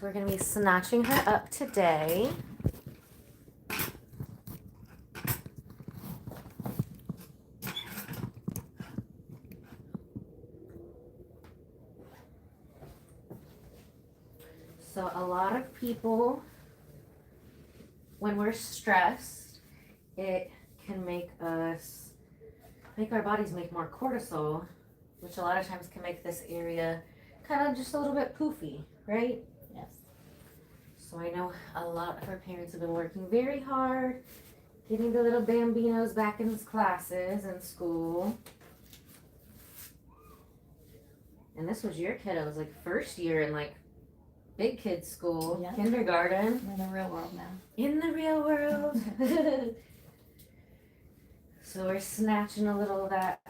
we're going to be snatching her up today. So a lot of people, when we're stressed, it can make our bodies make more cortisol, which a lot of times can make this area kind of just a little bit poofy, right? Yes. So I know a lot of our parents have been working very hard, getting the little bambinos back in classes and school. And this was your kiddos, like first year in like big kids school, Yep. Kindergarten. We're in the real world now. In the real world. So we're snatching a little of that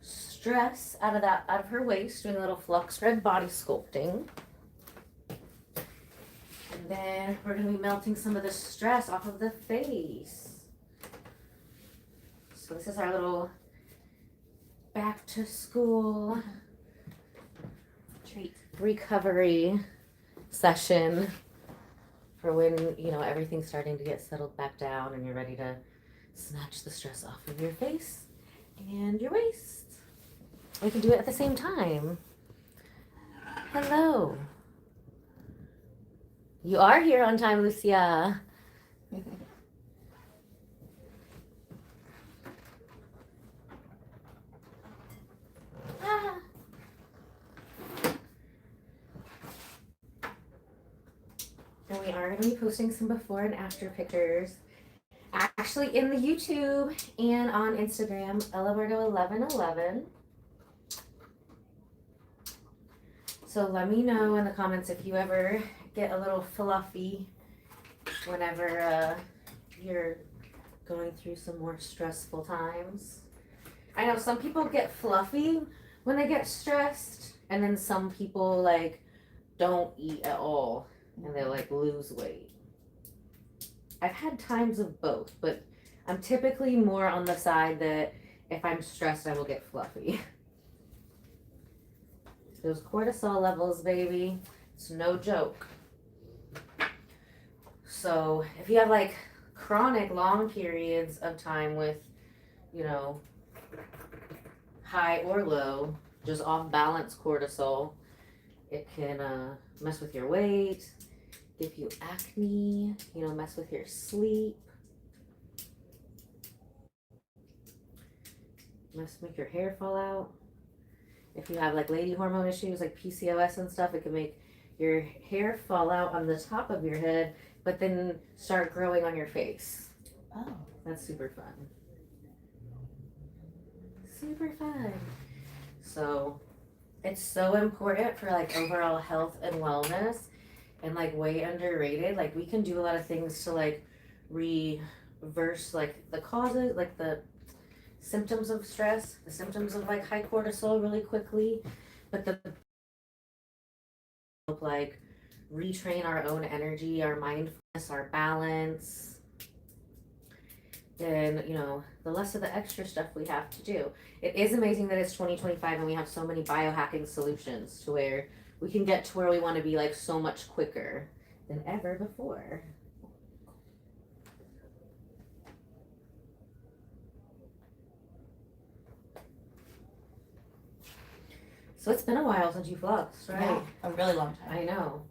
stress out of her waist, doing a little flux red body sculpting. And then we're gonna be melting some of the stress off of the face. So this is our little back to school Treat. recovery session for when, you know, everything's starting to get settled back down and you're ready to snatch the stress off of your face and your waist. We can do it at the same time. Hello. You are here on time, Lucia. Ah. And we are going to be posting some before and after pictures. Actually in the YouTube and on Instagram, Ella Bardo 1111. So let me know in the comments if you ever get a little fluffy whenever you're going through some more stressful times. I know some people get fluffy when they get stressed, and then some people like don't eat at all and they like lose weight. I've had times of both, but I'm typically more on the side that if I'm stressed, I will get fluffy. Those cortisol levels, baby, it's no joke. So if you have like chronic long periods of time with, you know, high or low, just off balance cortisol, it can mess with your weight, give you acne, you know, mess with your sleep, make your hair fall out. If you have like lady hormone issues like PCOS and stuff, it can make your hair fall out on the top of your head, but then start growing on your face. Oh. That's super fun. Super fun. So it's so important for like overall health and wellness, and like way underrated. Like we can do a lot of things to like reverse like the causes, like the symptoms of stress, the symptoms of like high cortisol really quickly, but the like retrain our own energy, our mindfulness, our balance. Then, you know, the less of the extra stuff we have to do. It is amazing that it's 2025 and we have so many biohacking solutions to where we can get to where we want to be like so much quicker than ever before. So it's been a while since you fluxed, right? Yeah, a really long time. I know.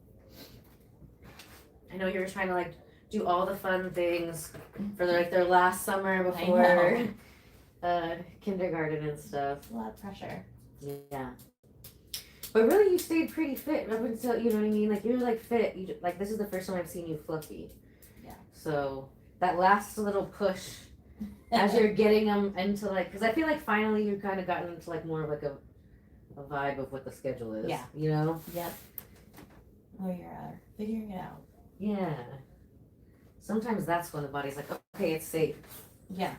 I know you were trying to like do all the fun things for like their last summer before kindergarten and stuff. A lot of pressure. Yeah. But really you stayed pretty fit up until, you know what I mean? Like you're like fit. You like this is the first time I've seen you fluffy. Yeah. So that last little push as you're getting them into like, because I feel like finally you've kind of gotten into like more of like a vibe of what the schedule is. Yeah. You know? Yep. Oh, you're figuring it out. Yeah. Sometimes that's when the body's like, okay, it's safe. Yeah.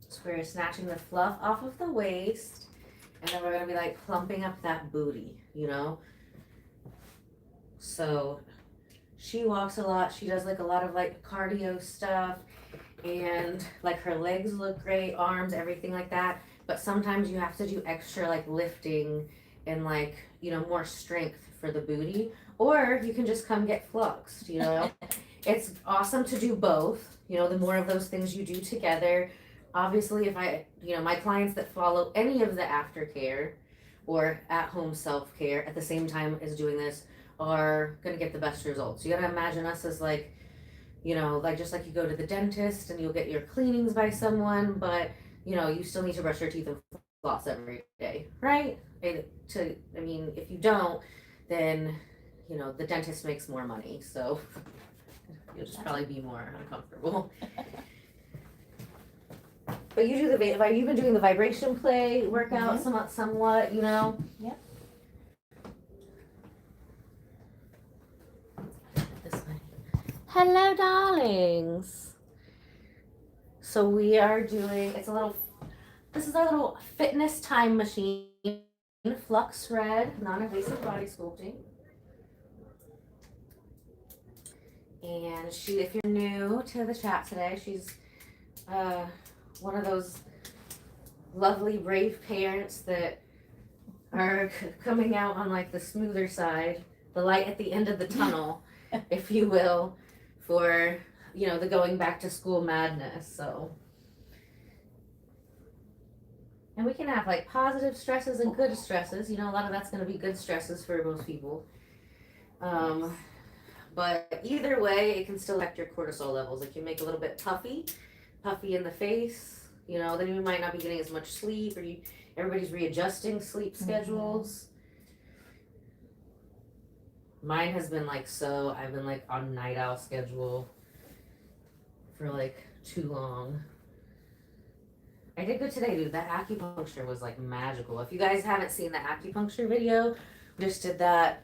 So we're snatching the fluff off of the waist, and then we're gonna be like plumping up that booty, you know? So she walks a lot. She does like a lot of like cardio stuff, and like her legs look great, arms, everything like that. But sometimes you have to do extra like lifting and like, you know, more strength for the booty. Or you can just come get fluxed, you know. It's awesome to do both. You know, the more of those things you do together. Obviously, if I, you know, my clients that follow any of the aftercare or at home self care at the same time as doing this are going to get the best results. You got to imagine us as like, you know, like just like you go to the dentist and you'll get your cleanings by someone, but you know, you still need to brush your teeth and floss every day, right? I mean, if you don't, then you know the dentist makes more money, so you'll just probably be more uncomfortable. But you do you've been doing the vibration play workout somewhat, you know. Yep. This way. Hello, darlings. So we are doing. This is our little fitness time machine. Flux Red, non-invasive body sculpting. And if you're new to the chat today, she's one of those lovely, brave parents that are coming out on like the smoother side, the light at the end of the tunnel, if you will, for, you know, the going back to school madness. So, and we can have like positive stresses and good stresses. You know, a lot of that's going to be good stresses for most people. But either way, it can still affect your cortisol levels. Like you make a little bit puffy in the face, you know, then you might not be getting as much sleep, or everybody's readjusting sleep schedules. Mine has been like, I've been like on night owl schedule for like too long. I did good today, dude. That acupuncture was like magical. If you guys haven't seen the acupuncture video, just did that.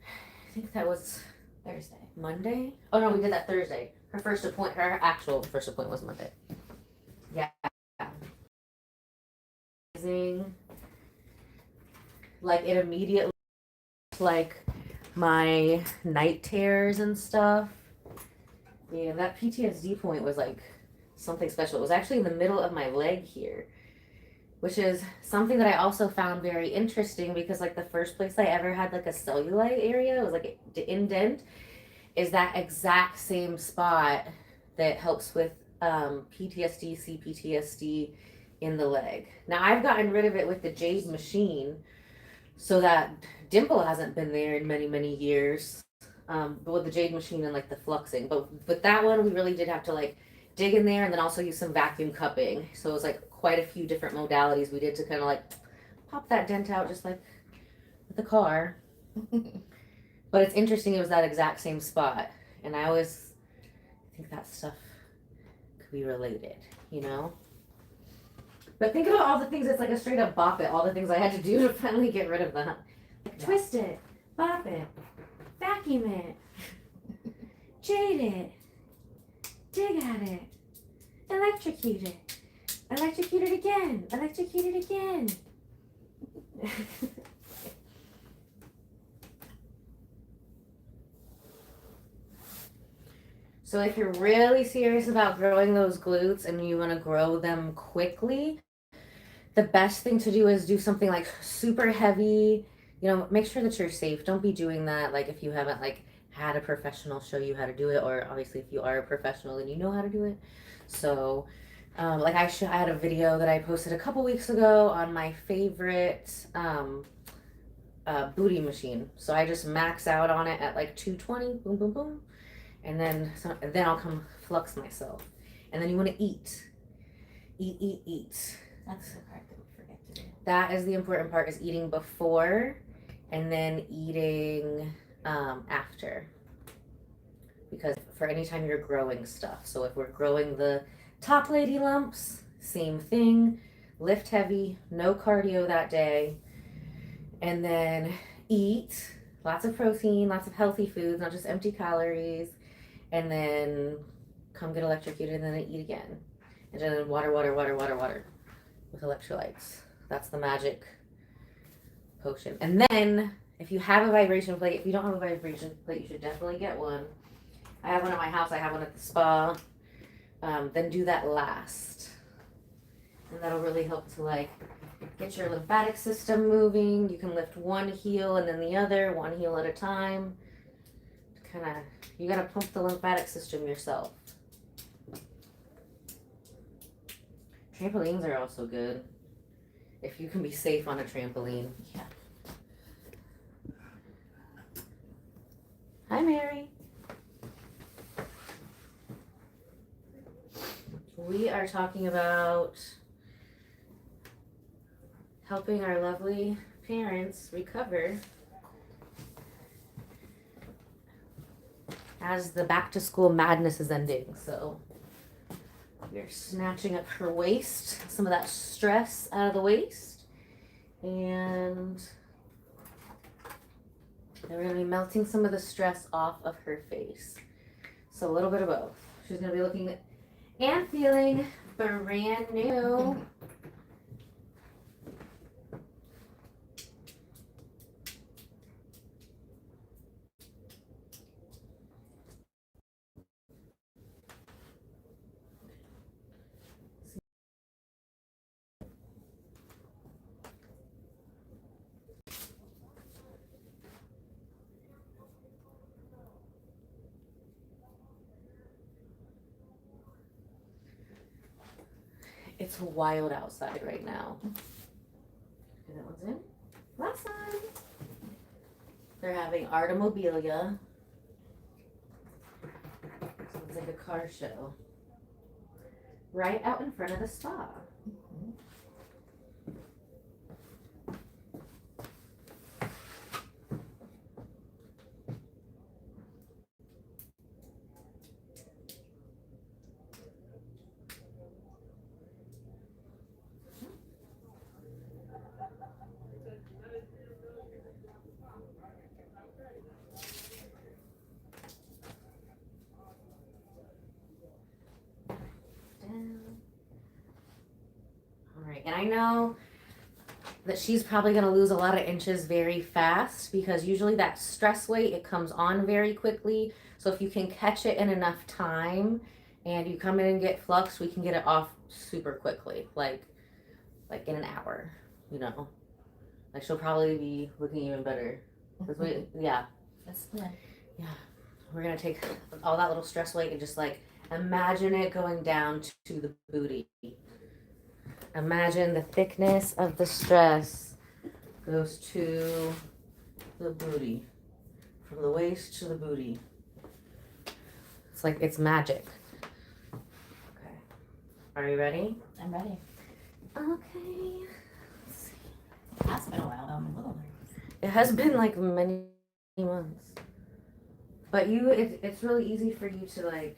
I think that was Thursday. Monday? Oh no, we did that Thursday. Her actual first appointment was Monday. Yeah. Amazing. Like it immediately, like my night terrors and stuff. Yeah, that PTSD point was like something special. It was actually in the middle of my leg here, which is something that I also found very interesting because like the first place I ever had like a cellulite area, it was like an indent, is that exact same spot that helps with PTSD, CPTSD in the leg. Now I've gotten rid of it with the Jade machine, so that dimple hasn't been there in many, many years. But with the Jade machine and like the fluxing, but with that one, we really did have to like dig in there and then also use some vacuum cupping. So it was like quite a few different modalities we did to kind of like pop that dent out, just like with the car. But it's interesting, it was that exact same spot. And I always think that stuff could be related, you know? But think about all the things, it's like a straight up bop it, all the things I had to do to finally get rid of that. Like twist it, bop it, vacuum it, jade it, dig at it, electrocute it, electrocute it again, electrocute it again. So if you're really serious about growing those glutes and you want to grow them quickly, the best thing to do is do something like super heavy. You know, make sure that you're safe. Don't be doing that like if you haven't like had a professional show you how to do it, or obviously if you are a professional then you know how to do it. So like I had a video that I posted a couple weeks ago on my favorite booty machine. So I just max out on it at like 220, boom, boom, boom. And then I'll come flux myself. And then you want to eat. Eat. That's the part that we forget to do. That is the important part, is eating before and then eating after. Because for any time you're growing stuff. So if we're growing the top lady lumps, same thing. Lift heavy, no cardio that day. And then eat lots of protein, lots of healthy foods, not just empty calories. And then come get electrocuted and then eat again. And then water with electrolytes. That's the magic potion. And then if you have a vibration plate, if you don't have a vibration plate, you should definitely get one. I have one at my house. I have one at the spa. Then do that last. And that'll really help to like get your lymphatic system moving. You can lift one heel and then the other, one heel at a time. You gotta pump the lymphatic system yourself. Trampolines are also good. If you can be safe on a trampoline. Yeah. Hi, Mary. We are talking about helping our lovely parents recover as the back to school madness is ending. So we're snatching up her waist, some of that stress out of the waist, and then we're going to be melting some of the stress off of her face. So a little bit of both. She's going to be looking and feeling brand new. It's wild outside right now. Okay, that one's in. Last one. They're having Artomobilia. So it's like a car show. Right out in front of the spa. Alright, and I know that she's probably going to lose a lot of inches very fast because usually that stress weight, it comes on very quickly. So if you can catch it in enough time and you come in and get flux, we can get it off super quickly, like in an hour, you know. Like she'll probably be looking even better. Yeah. That's good. Yeah. We're going to take all that little stress weight and just like imagine it going down to the booty. Imagine the thickness of the stress goes to the booty. From the waist to the booty. It's like it's magic. Okay. Are you ready? I'm ready. Okay. Let's see. It has been a while though. I'm a little nervous. It has been like many months. But it's really easy for you to like,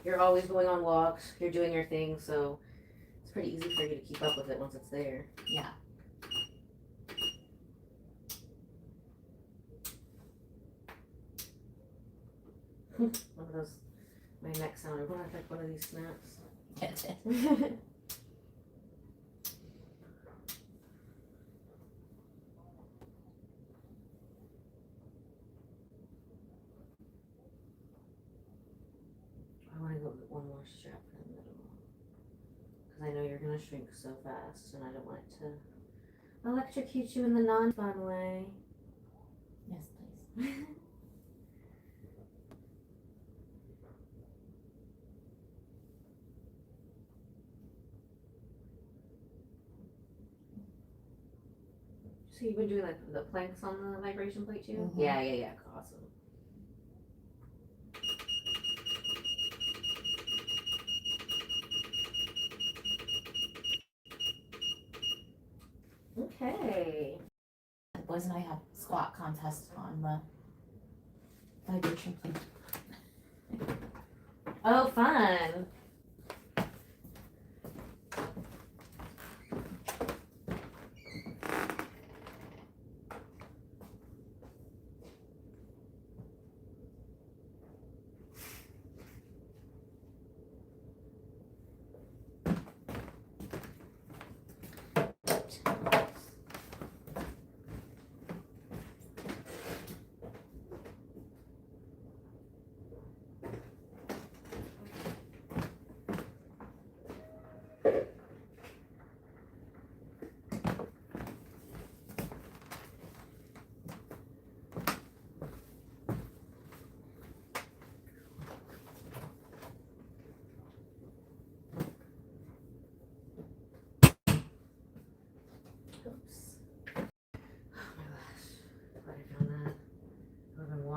you're always going on walks, you're doing your thing, so it's pretty easy for you to keep up with it once it's there. Yeah. One of those, my neck sounded like one of these snaps. Get it. I want to go get one more strap in the middle. Because I know you're going to shrink so fast and I don't want it to electrocute you in the non-fun way. Yes, please. So you've been doing like the planks on the vibration plate too? Mm-hmm. Yeah. Awesome. Okay. The boys and I have squat contest on the vibration plate. Oh, fun.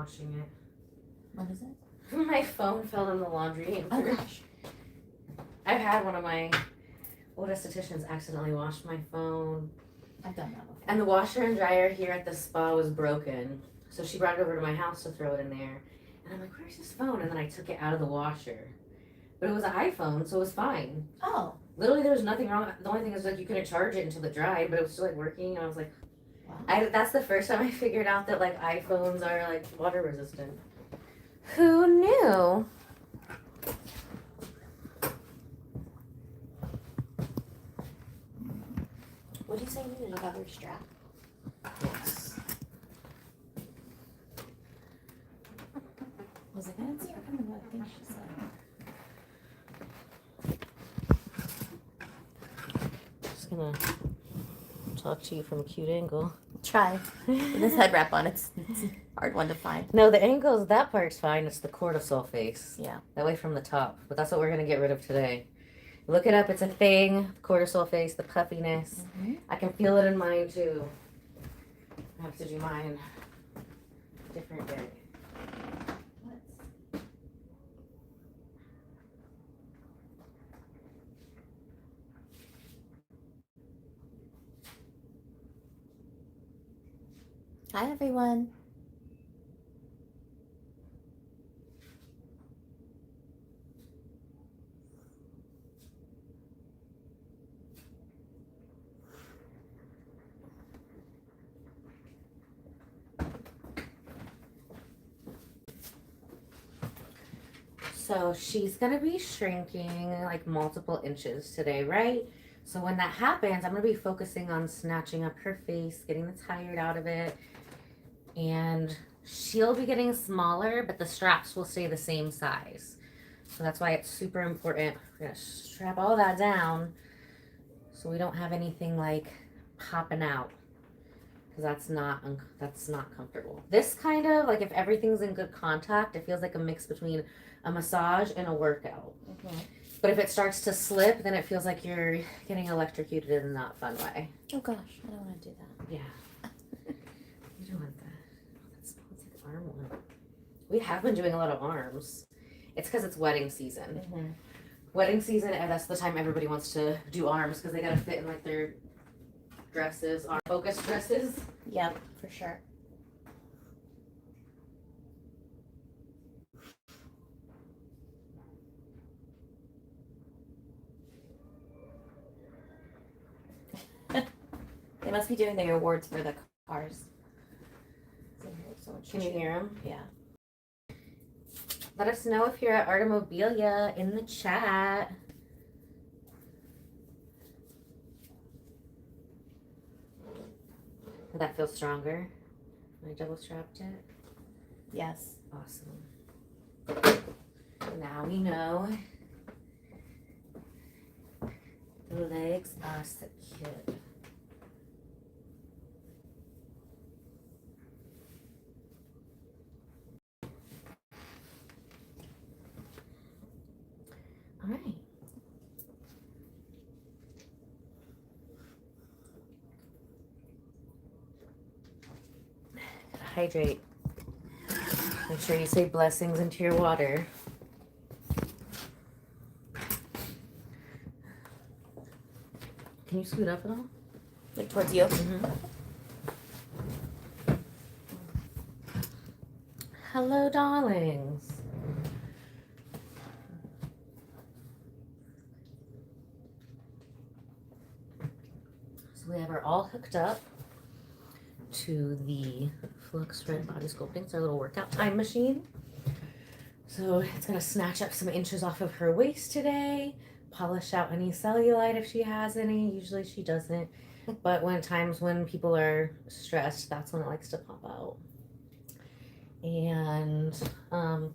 washing it. What is it? My phone fell in the laundry. Oh gosh. I've had one of my old estheticians accidentally wash my phone. I've done that before. And the washer and dryer here at the spa was broken. So she brought it over to my house to throw it in there. And I'm like, where's this phone? And then I took it out of the washer. But it was an iPhone, so it was fine. Oh. Literally, there was nothing wrong. The only thing is, like, you couldn't charge it until it dried, but it was still, like, working. And I was like, Wow. that's the first time I figured out that, like, iPhones are, like, water resistant. Who knew? What did you say you needed another strap? Yes. Was it gonna see her coming? What I think she said. Just gonna talk to you from a cute angle. Try. With this head wrap on, it's a hard one to find. No, the angles, that part's fine. It's the cortisol face. Yeah. That way from the top. But that's what we're gonna get rid of today. Look it up. It's a thing. Cortisol face, the puffiness. Mm-hmm. I can feel it in mine too. I have to do mine different day. Hi everyone. So she's gonna be shrinking like multiple inches today, right? So when that happens, I'm gonna be focusing on snatching up her face, getting the tired out of it, and she'll be getting smaller, but the straps will stay the same size. So that's why it's super important. We're gonna strap all that down so we don't have anything like popping out, because that's not comfortable. This kind of like, if everything's in good contact, it feels like a mix between a massage and a workout. Mm-hmm. But if it starts to slip, then it feels like you're getting electrocuted in a not fun way. Oh gosh, I don't want to do that. Yeah. You don't want that. That smells like arm one. We have been doing a lot of arms. It's because it's wedding season. Mm-hmm. Wedding season, and that's the time everybody wants to do arms because they gotta fit in like their dresses, arm focus dresses. Yep, for sure. They must be doing the awards for the cars. Can you hear them? Yeah. Let us know if you're at Artimobilia in the chat. Did that feel stronger? I double strapped it. Yes. Awesome. Now we know the legs are secured. All right. Hydrate. Make sure you say blessings into your water. Can you scoot up at all? Like towards you? Mm-hmm. Hello, darlings. So we have her all hooked up to the Flux Red Body Sculpting. It's our little workout time machine. So it's gonna snatch up some inches off of her waist today, polish out any cellulite if she has any. Usually she doesn't, but times when people are stressed, that's when it likes to pop out. And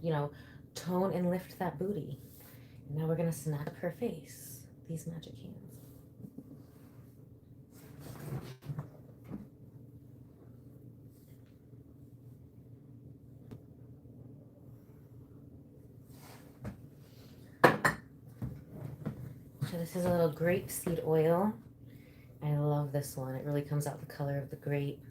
you know, tone and lift that booty. And now we're gonna snap up her face. These magic hands. So this is a little grape seed oil. I love this one. It really comes out the color of the grape.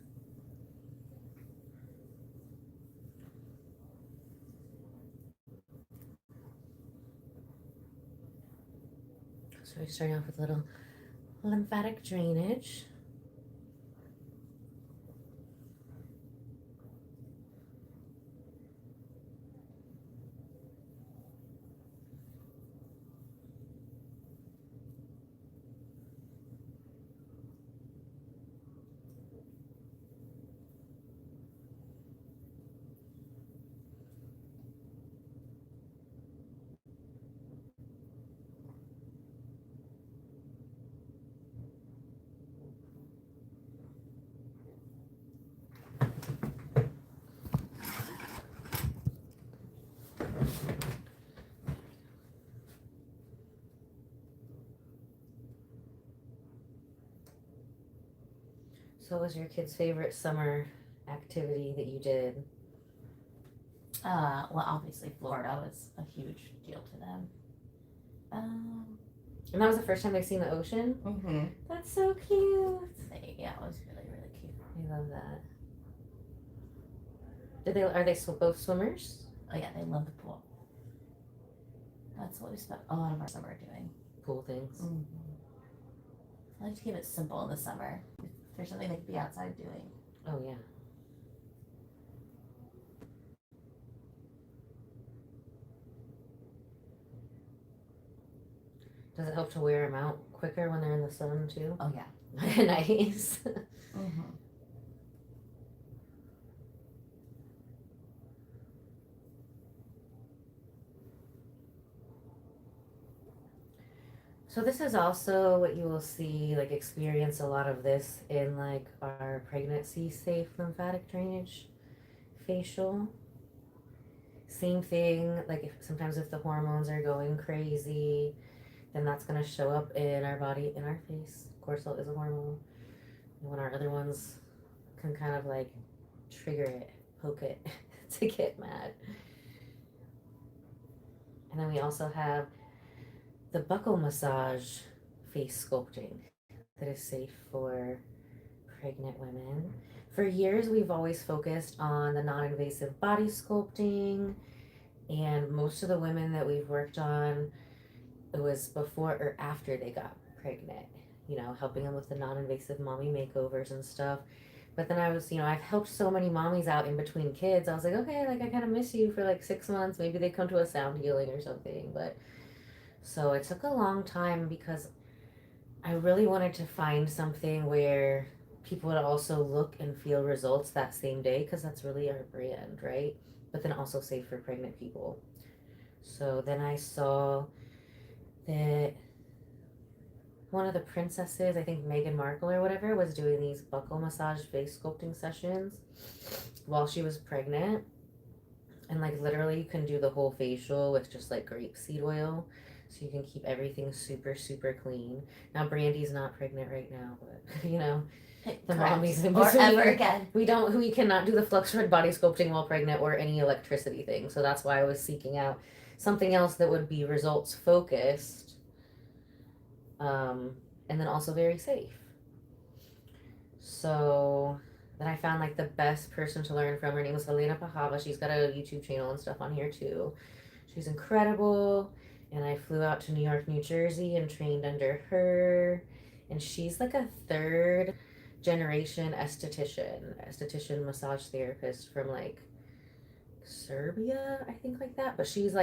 So we're starting off with a little lymphatic drainage. So what was your kid's favorite summer activity that you did? Well, obviously Florida was a huge deal to them. And that was the first time they've seen the ocean? Mm-hmm. That's so cute. Yeah, it was really, really cute. I love that. Are they both swimmers? Oh yeah, they love the pool. That's what we spent a lot of our summer doing. Pool things. Mm-hmm. I like to keep it simple in the summer. If there's something they could be outside doing. Oh yeah. Does it help to wear them out quicker when they're in the sun too? Oh yeah. Nice. Mm-hmm. So this is also what you will see, like experience a lot of this in like our pregnancy safe lymphatic drainage facial. Same thing, like sometimes if the hormones are going crazy, then that's gonna show up in our body, in our face. Cortisol is a hormone. And when our other ones can kind of like trigger it, poke it to get mad. And then we also have the buccal massage face sculpting that is safe for pregnant women. For years, we've always focused on the non-invasive body sculpting, and most of the women that we've worked on, it was before or after they got pregnant, you know, helping them with the non-invasive mommy makeovers and stuff. But then I was, you know, I've helped so many mommies out in between kids. I was like, okay, like I kind of miss you for like 6 months. Maybe they come to a sound healing or something. But so it took a long time because I really wanted to find something where people would also look and feel results that same day, because that's really our brand, right? But then also safe for pregnant people. So then I saw that one of the princesses, I think Meghan Markle or whatever, was doing these buccal massage face sculpting sessions while she was pregnant. And like literally you can do the whole facial with just like grapeseed oil. So you can keep everything super, super clean. Now Brandy's not pregnant right now, but you know, the mommies in or between. ever again. We cannot do the flux red body sculpting while pregnant or any electricity thing. So that's why I was seeking out something else that would be results focused. And then also very safe. So then I found like the best person to learn from. Her name is Helena Pahava. She's got a YouTube channel and stuff on here too. She's incredible. And I flew out to New York, New Jersey and trained under her. And she's like a third generation esthetician massage therapist from like Serbia, I think, like that. But she's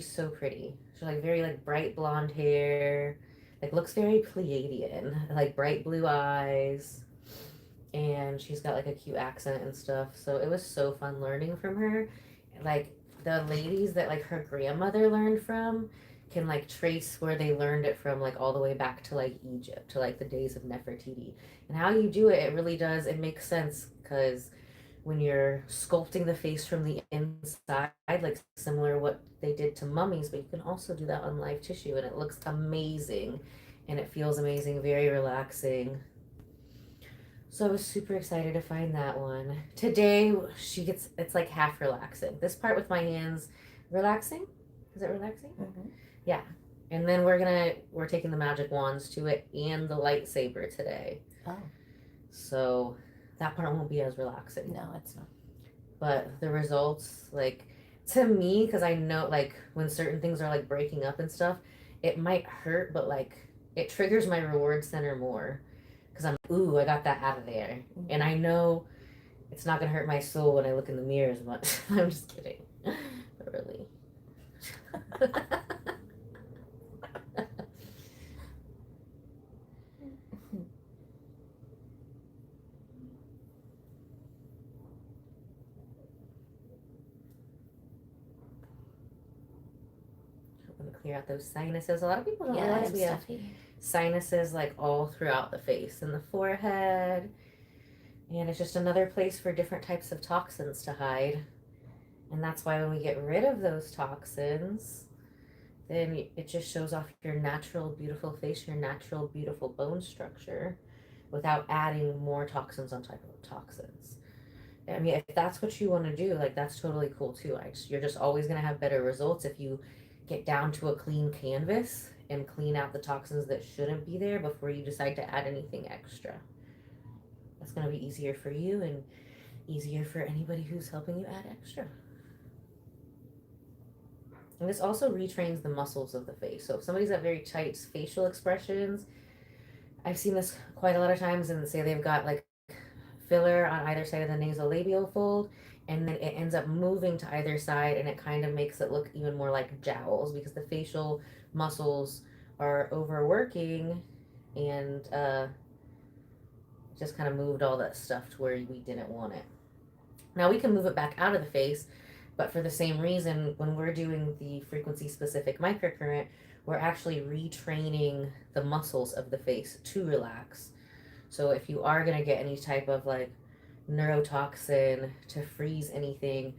so pretty. She's like very like bright blonde hair, like looks very Pleiadian, like bright blue eyes. And she's got like a cute accent and stuff. So it was so fun learning from her. Like the ladies that like her grandmother learned from can like trace where they learned it from, like all the way back to like Egypt, to like the days of Nefertiti. And how you do it, it really does, it makes sense, because when you're sculpting the face from the inside, like similar what they did to mummies, but you can also do that on live tissue, and it looks amazing and it feels amazing, very relaxing. So I was super excited to find that one. Today it's like half relaxing. This part with my hands, relaxing? Is it relaxing? Mm-hmm. Yeah. And then we're taking the magic wands to it and the lightsaber today. Oh. So that part won't be as relaxing. No, it's not. But the results, like, to me, because I know like when certain things are like breaking up and stuff, it might hurt, but like it triggers my reward center more because I'm, ooh, I got that out of there. And I know it's not gonna hurt my soul when I look in the mirror as much. I'm just kidding. But really. I'm gonna clear out those sinuses. A lot of people don't realize we have sinuses like all throughout the face and the forehead. And it's just another place for different types of toxins to hide. And that's why when we get rid of those toxins, then it just shows off your natural, beautiful face, your natural, beautiful bone structure without adding more toxins on top of toxins. I mean, if that's what you want to do, like that's totally cool too. You're just always going to have better results if you get down to a clean canvas and clean out the toxins that shouldn't be there before you decide to add anything extra. That's going to be easier for you and easier for anybody who's helping you add extra. And this also retrains the muscles of the face. So if somebody's got very tight facial expressions, I've seen this quite a lot of times, and say they've got like filler on either side of the nasolabial fold, and then it ends up moving to either side, and it kind of makes it look even more like jowls because the facial muscles are overworking and just kind of moved all that stuff to where we didn't want it. Now we can move it back out of the face, but for the same reason, when we're doing the frequency-specific microcurrent, we're actually retraining the muscles of the face to relax. So if you are going to get any type of like neurotoxin to freeze anything,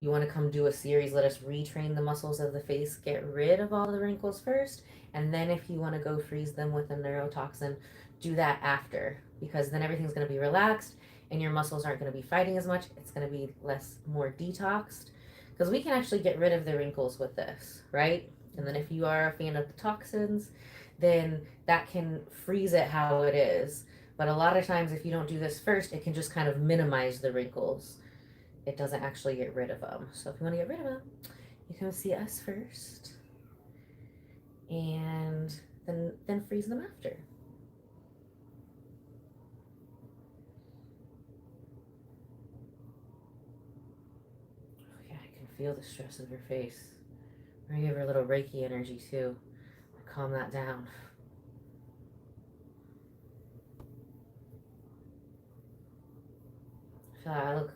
you want to come do a series, let us retrain the muscles of the face, get rid of all the wrinkles first, and then if you want to go freeze them with a neurotoxin, do that after, because then everything's going to be relaxed and your muscles aren't going to be fighting as much. It's going to be more detoxed, because we can actually get rid of the wrinkles with this, right? And then if you are a fan of the toxins, then that can freeze it how it is. But a lot of times if you don't do this first, it can just kind of minimize the wrinkles. It doesn't actually get rid of them. So if you want to get rid of them, you come see us first and then freeze them after. Oh yeah, I can feel the stress of your face. We're gonna give her a little Reiki energy too. Calm that down. I feel like I look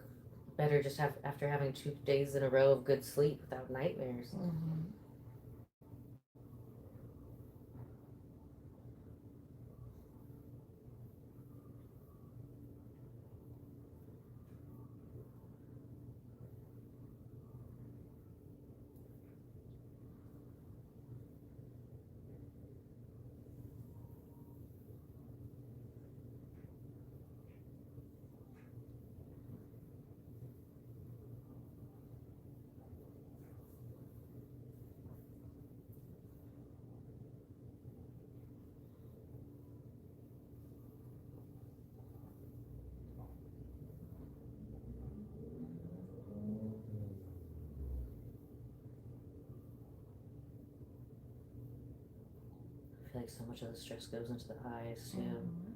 better just after having 2 days in a row of good sleep without nightmares. Mm-hmm. I feel like so much of the stress goes into the eyes too. Mm-hmm.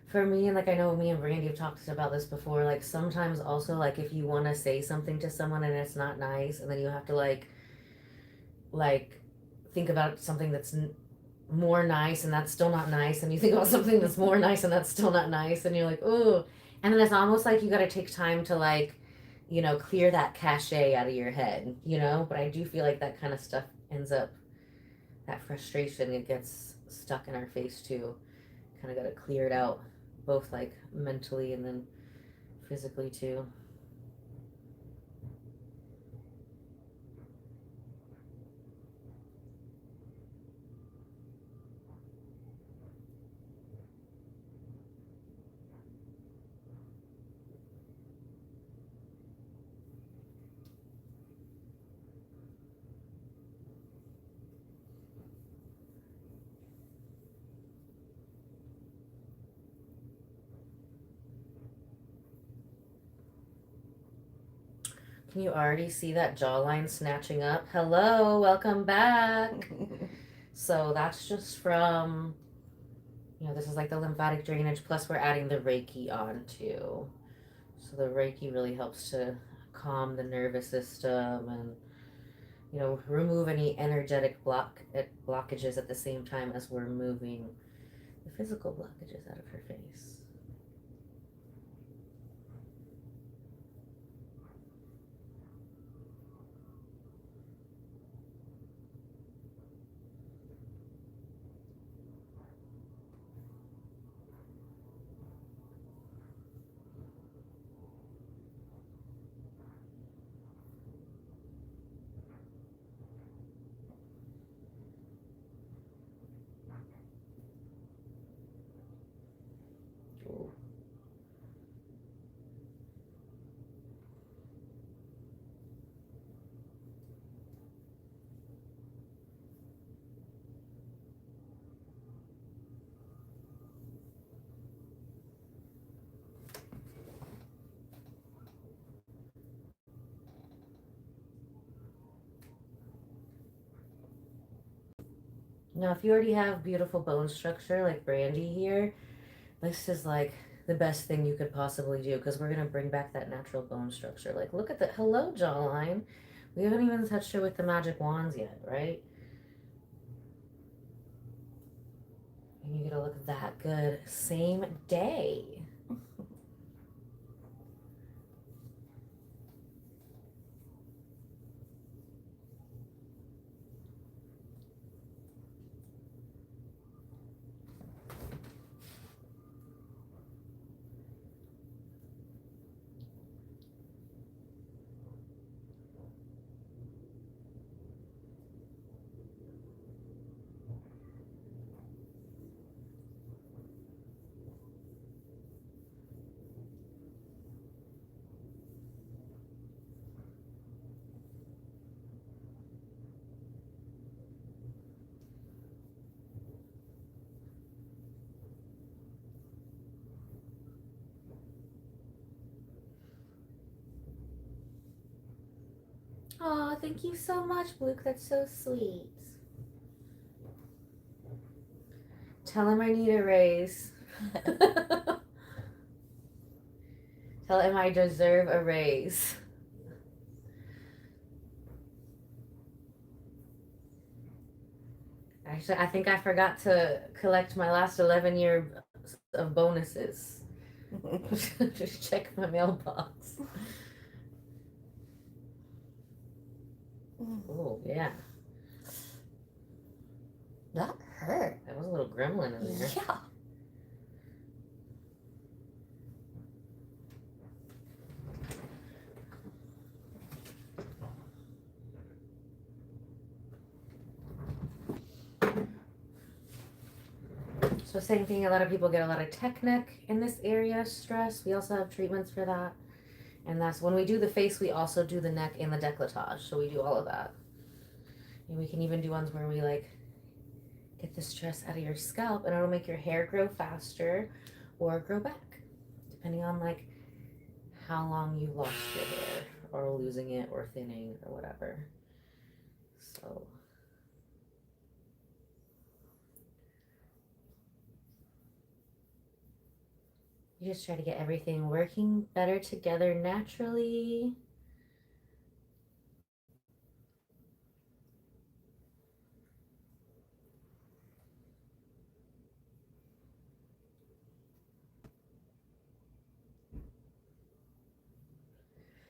For me, and like I know me and Brandy have talked about this before, like sometimes also like if you want to say something to someone and it's not nice, and then you have to like think about something that's more nice and that's still not nice, and you think about something that's more nice and that's still not nice, and you're like, ooh. And then it's almost like you got to take time to like, clear that cachet out of your head, but I do feel like that kind of stuff ends up, that frustration, it gets stuck in our face too. Kind of got to clear it out, both like mentally and then physically too. Can you already see that jawline snatching up? Hello, welcome back. So that's just from, this is like the lymphatic drainage, plus we're adding the Reiki on too. So the Reiki really helps to calm the nervous system and, remove any energetic blockages at the same time as we're moving the physical blockages out of her face. Now, if you already have beautiful bone structure like Brandy here, this is like the best thing you could possibly do because we're going to bring back that natural bone structure. Like, look at the hello jawline. We haven't even touched her with the magic wands yet, right? And you're going to look that good same day. Oh, thank you so much, Luke. That's so sweet. Tell him I need a raise. Tell him I deserve a raise. Actually, I think I forgot to collect my last 11 years of bonuses. Just check my mailbox. Oh, yeah. That hurt. That was a little gremlin in there. Yeah. So same thing, a lot of people get a lot of tech neck in this area, stress. We also have treatments for that. And that's when we do the face, we also do the neck and the décolletage. So we do all of that. And we can even do ones where we like get the stress out of your scalp and it'll make your hair grow faster or grow back, depending on like how long you lost your hair or losing it or thinning or whatever. So you just try to get everything working better together naturally.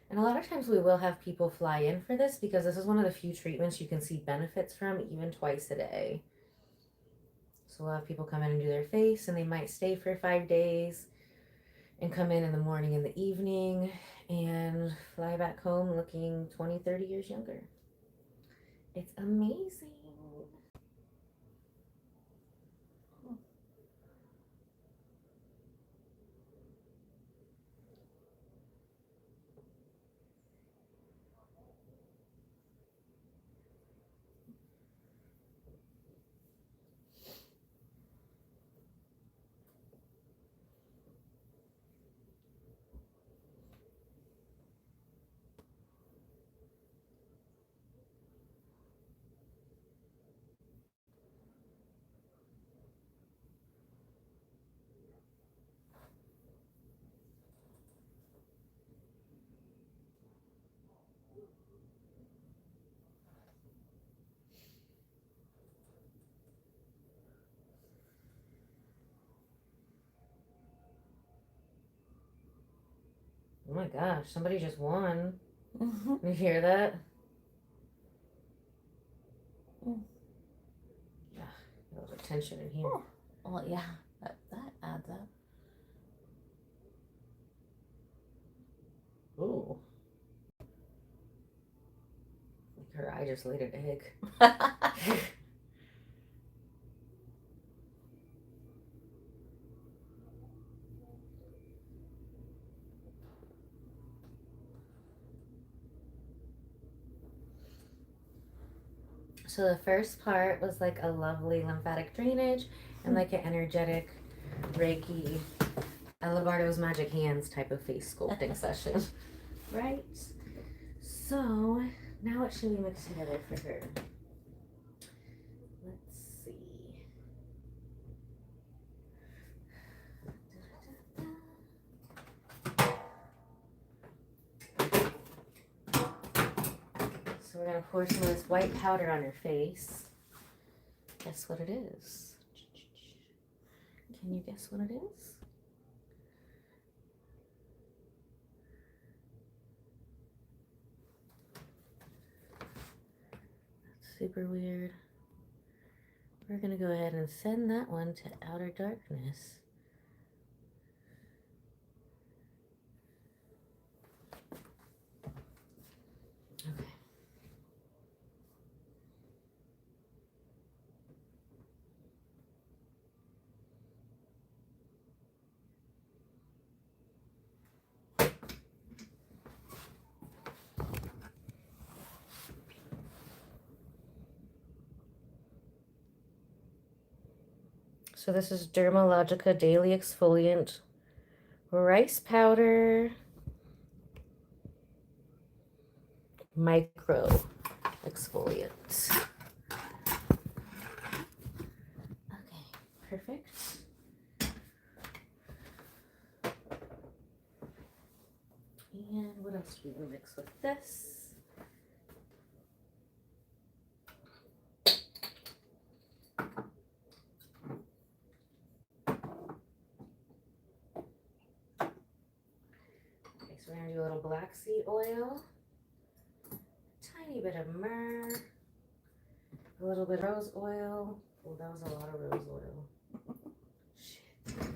And a lot of times we will have people fly in for this because this is one of the few treatments you can see benefits from even twice a day. So we'll have people come in and do their face and they might stay for 5 days and come in the morning and the evening and fly back home looking 20, 30 years younger. It's amazing. Oh my gosh, somebody just won. Mm-hmm. You hear that? Mm. Yeah, a little tension in here. Oh. Well, yeah, that adds up. Ooh. Like her eye just laid an egg. So the first part was like a lovely lymphatic drainage and like an energetic Reiki, Ella Bardo's magic hands type of face sculpting session. Right? So now what should we mix together for her? Let's see. So we're gonna pour some of this white powder on her face. Guess what it is? Can you guess what it is? That's super weird. We're gonna go ahead and send that one to outer darkness. Okay. So this is Dermalogica Daily Exfoliant Rice Powder Micro Exfoliant. Okay, perfect. And what else do we want to mix with this? So we're gonna do a little black seed oil, tiny bit of myrrh, a little bit of rose oil. Oh, that was a lot of rose oil. Shit. Oh, I'm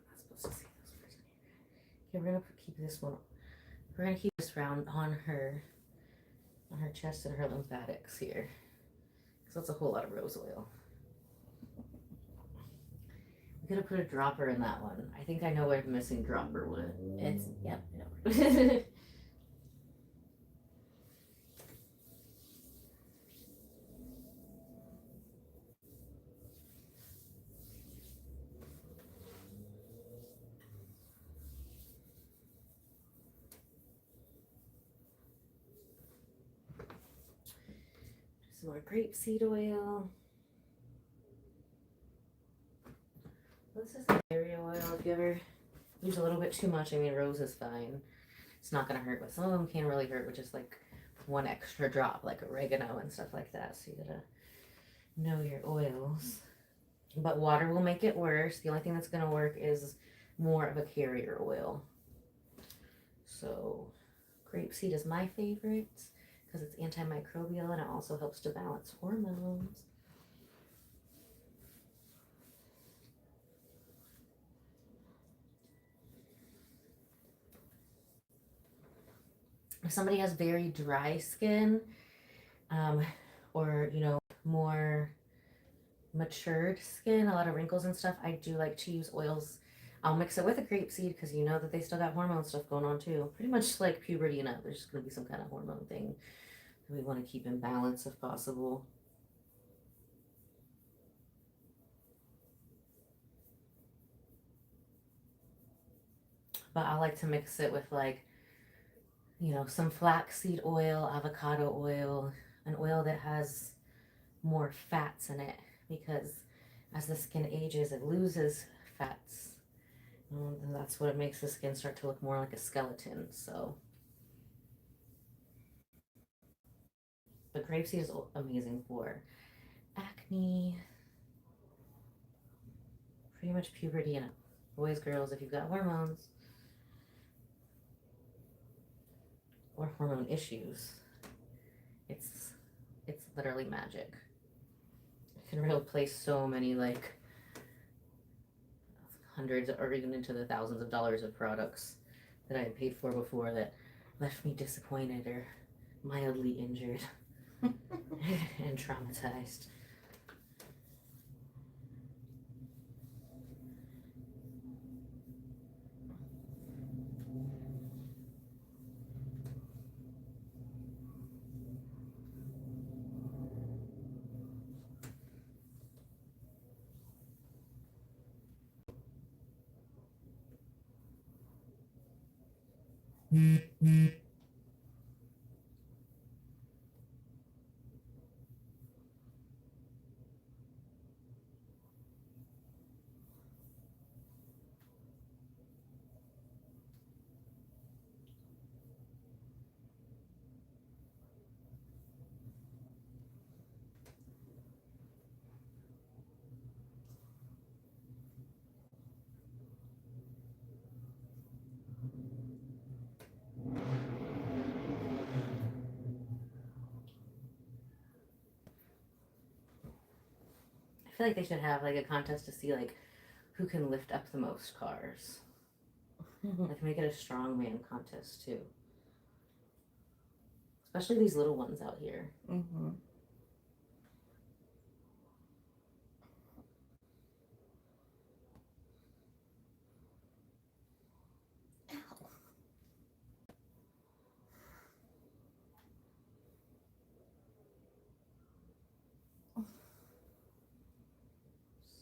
not supposed to see those words in here. Okay, we're gonna keep this one. We're gonna keep this round on her chest and her lymphatics here. So that's a whole lot of rose oil. I'm gonna put a dropper in that one. I think I know where the missing dropper went. It's, yep, I know. Some more grapeseed oil. This is area oil. If you ever use a little bit too much, I mean, rose is fine. It's not gonna hurt, but some of them can really hurt with just like one extra drop, like oregano and stuff like that. So you gotta know your oils. But water will make it worse. The only thing that's gonna work is more of a carrier oil. So grapeseed is my favorite because it's antimicrobial and it also helps to balance hormones. If somebody has very dry skin, or more matured skin, a lot of wrinkles and stuff, I do like to use oils. I'll mix it with a grapeseed because you know that they still got hormone stuff going on too. Pretty much like puberty and up, there's going to be some kind of hormone thing that we want to keep in balance if possible. But I like to mix it with like, some flaxseed oil, avocado oil, an oil that has more fats in it because as the skin ages, it loses fats. And that's what makes the skin start to look more like a skeleton. So, but grapeseed is amazing for acne, pretty much puberty and boys, girls, if you've got hormones. or hormone issues. It's literally magic. It can replace so many, like, hundreds or even into the thousands of dollars of products that I had paid for before that left me disappointed or mildly injured and traumatized. I feel like they should have like a contest to see like who can lift up the most cars. Like make it a strongman contest too. Especially these little ones out here. Mm-hmm.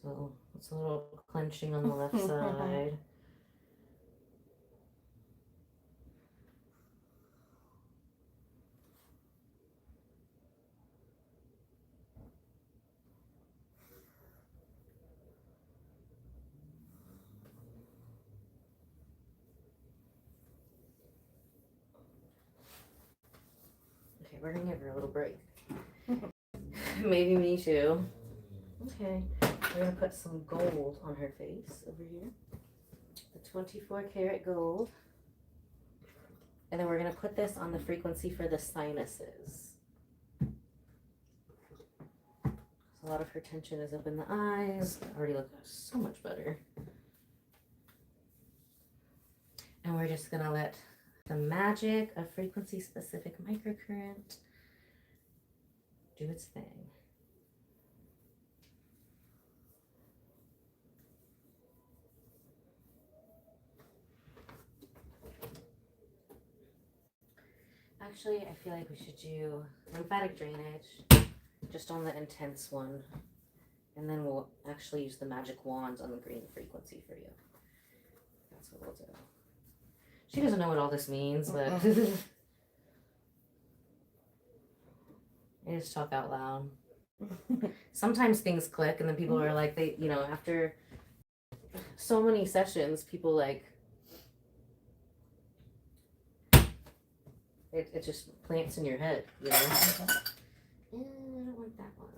So it's a little clenching on the left side. Okay, we're gonna give her a little break. Maybe me too. Okay, we're gonna put some gold on her face over here. The 24 karat gold. And then we're gonna put this on the frequency for the sinuses. A lot of her tension is up in the eyes. Already look so much better. And we're just gonna let the magic of frequency-specific microcurrent do its thing. Actually, I feel like we should do lymphatic drainage just on the intense one. And then we'll actually use the magic wands on the green frequency for you. That's what we'll do. She doesn't know what all this means, but I just talk out loud. Sometimes things click and then people are like, they, you know, after so many sessions, people like, it just plants in your head, you know? I don't want that one.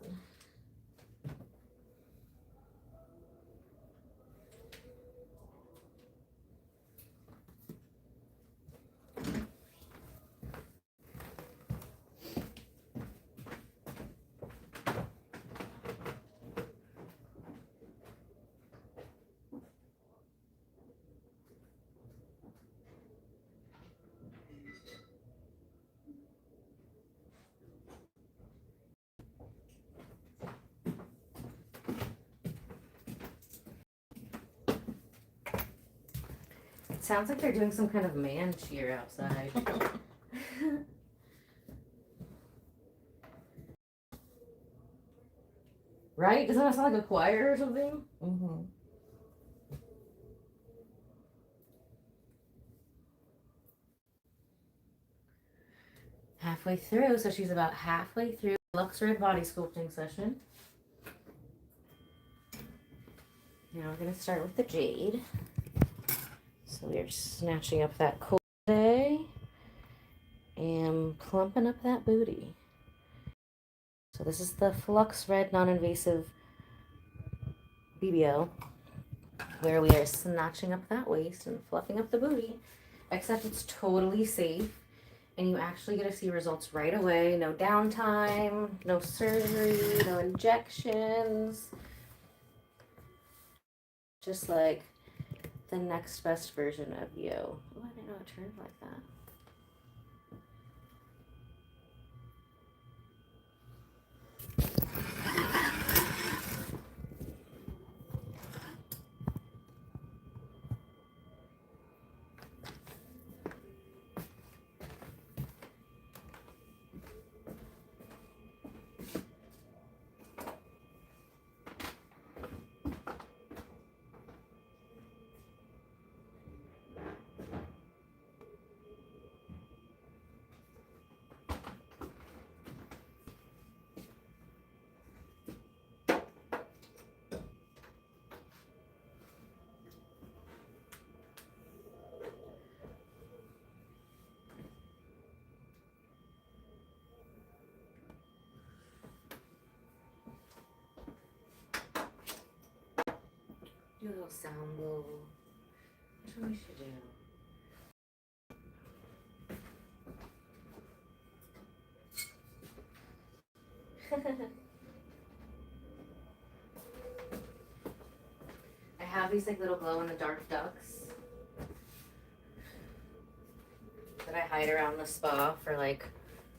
It sounds like they're doing some kind of man cheer outside. Right? Doesn't that sound like a choir or something? Mm-hmm. Halfway through, so she's about halfway through Flux Red body sculpting session. Now we're going to start with the Jade. So we're snatching up that cold day and plumping up that booty. So this is the Flux Red non-invasive BBL, where we are snatching up that waist and fluffing up the booty, except it's totally safe and you actually get to see results right away. No downtime, no surgery, no injections. Just like the next best version of you. Oh, I didn't know it turned like that. Do a little sound bowl. That's what we should do. I have these like little glow in the dark ducks that I hide around the spa for like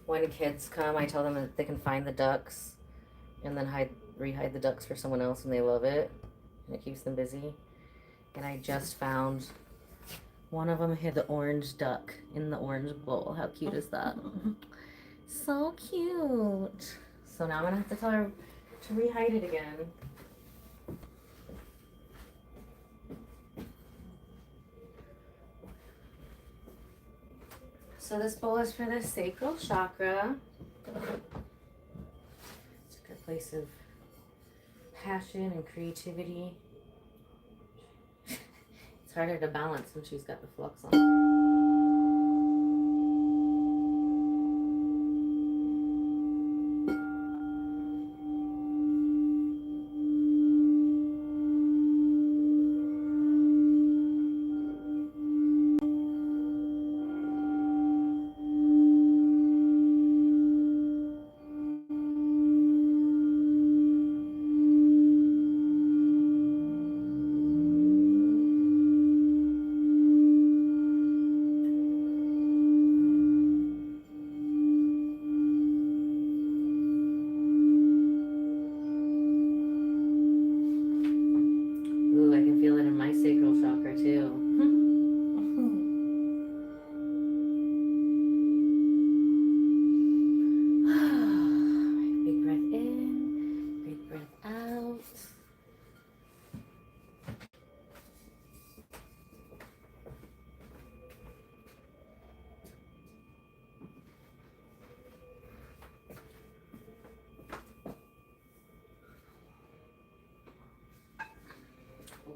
when kids come. I tell them that they can find the ducks and then rehide the ducks for someone else, and they love it. And it keeps them busy. And I just found one of them hid the orange duck in the orange bowl. How cute is that? So cute. So now I'm gonna have to tell her to rehide it again. So this bowl is for the sacral chakra. It's a good place of passion and creativity. It's harder to balance when she's got the flux on.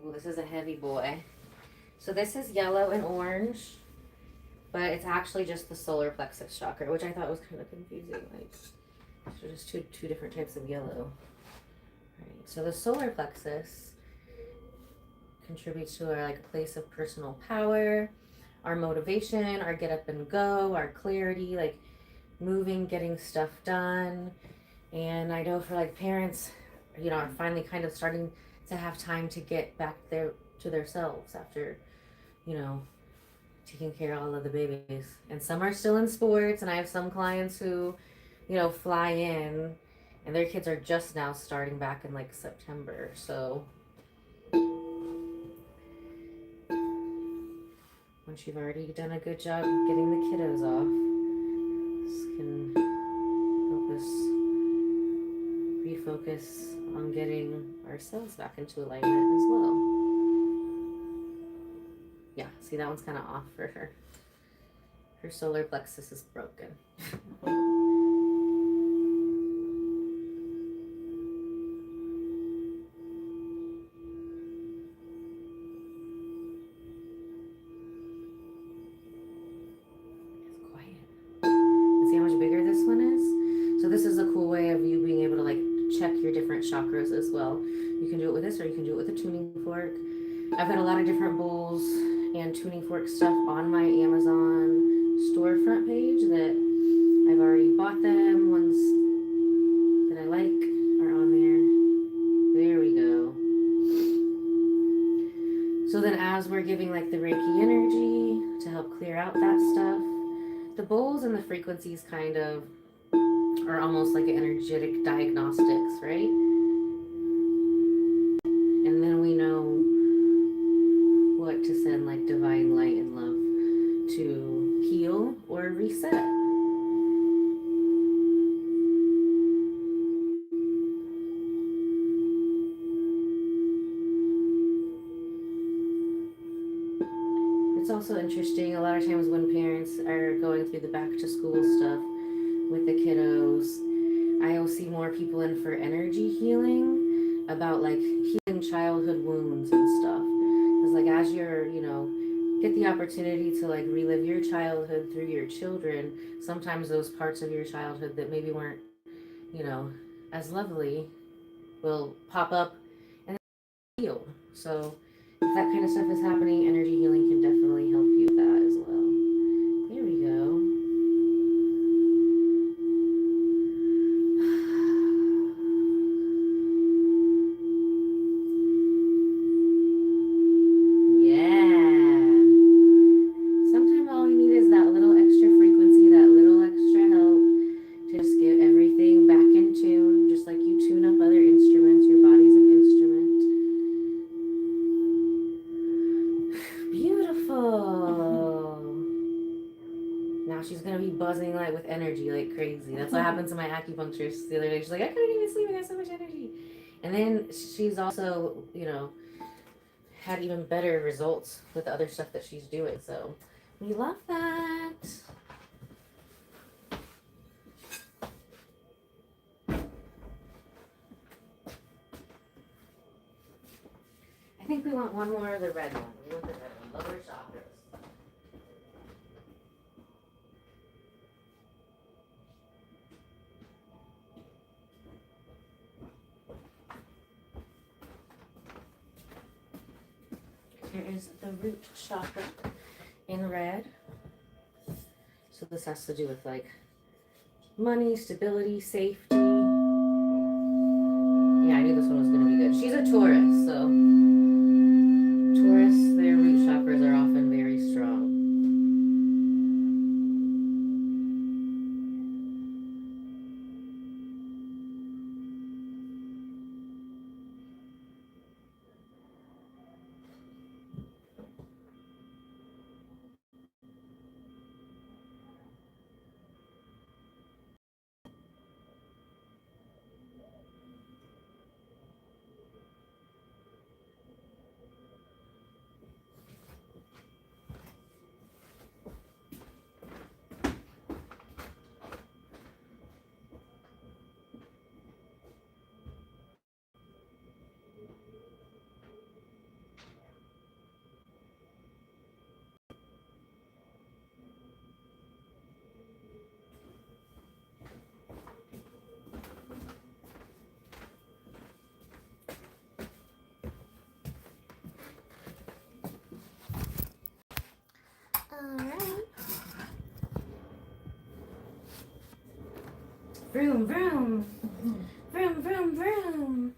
Ooh, this is a heavy boy. So this is yellow and orange, but it's actually just the solar plexus chakra, which I thought was kind of confusing. Like, so just two different types of yellow. Right. So the solar plexus contributes to our like a place of personal power, our motivation, our get up and go, our clarity, like moving, getting stuff done. And I know for like parents, you know, are finally kind of starting to have time to get back there to themselves after, you know, taking care of all of the babies. And some are still in sports, and I have some clients who, you know, fly in and their kids are just now starting back in like September. So once you've already done a good job getting the kiddos off, this can help us refocus on getting ourselves back into alignment as well. Yeah, see, that one's kind of off for her. Her solar plexus is broken. Chakras as well. You can do it with this, or you can do it with a tuning fork. I've got a lot of different bowls and tuning fork stuff on my Amazon storefront page that I've already bought them. Ones that I like are on there. There we go. So then as we're giving like the Reiki energy to help clear out that stuff, the bowls and the frequencies kind of are almost like an energetic diagnostics, right? And then we know what to send like divine light and love to heal or reset. It's also interesting, a lot of times when parents are going through the back to school stuff with the kiddos, I'll see more people in for energy healing, about like healing childhood wounds and stuff. Because like as you're, get the opportunity to like relive your childhood through your children, sometimes those parts of your childhood that maybe weren't, as lovely will pop up and heal. So if that kind of stuff is happening, energy healing can definitely help you with that as well. Here we go. Buzzing like with energy like crazy. That's what happened to my acupuncturist the other day. She's like, I couldn't even sleep, I got so much energy. And then she's also, had even better results with the other stuff that she's doing. So we love that. I think we want one more of the red one. We want the red one. Lower chakras. Here is the root chakra in red. So this has to do with like money, stability, safety. Yeah, I knew this one was going to be good. She's a Taurus, so Taurus, their root chakras are often very strong. Alright. Vroom, vroom. Vroom, vroom, vroom.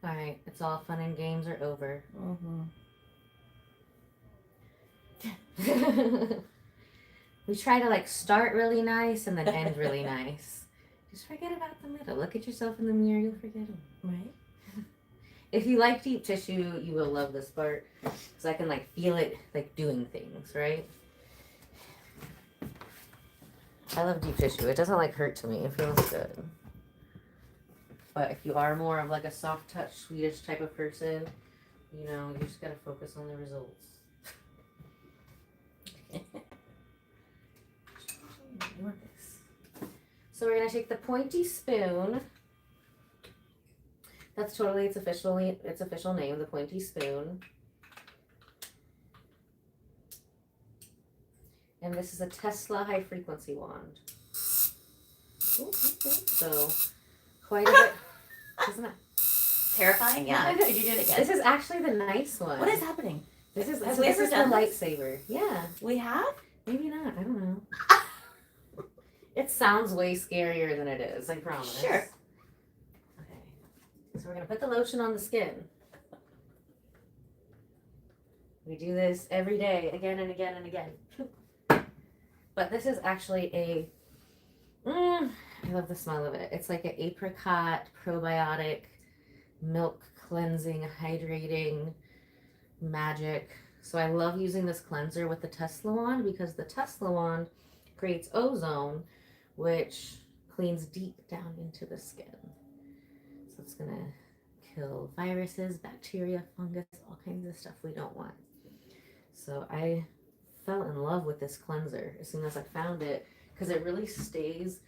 Alright, it's all fun and games are over. We try to like start really nice and then end really nice. Just forget about the middle. Look at yourself in the mirror, you'll forget them. Right? If you like deep tissue, you will love this part. Because I can like feel it like doing things, right? I love deep tissue. It doesn't like hurt to me. It feels good. But if you are more of like a soft touch, Swedish type of person, you just gotta focus on the results. So we're gonna take the pointy spoon. That's totally its official name, the pointy spoon. And this is a Tesla high frequency wand. Ooh, okay. So quite a bit. Isn't that Terrifying? Yeah. Did you do it again? This is actually the nice one. What is happening? This is Have we ever the done this? lightsaber. Yeah. We have? Maybe not. I don't know. It sounds way scarier than it is, I promise. Sure. Okay. So we're gonna put the lotion on the skin. We do this every day, again and again and again. But this is actually I love the smell of it. It's like an apricot probiotic milk cleansing, hydrating magic. So I love using this cleanser with the Tesla wand because the Tesla wand creates ozone, which cleans deep down into the skin. So it's gonna kill viruses, bacteria, fungus, all kinds of stuff we don't want. So I fell in love with this cleanser as soon as I found it because it really stays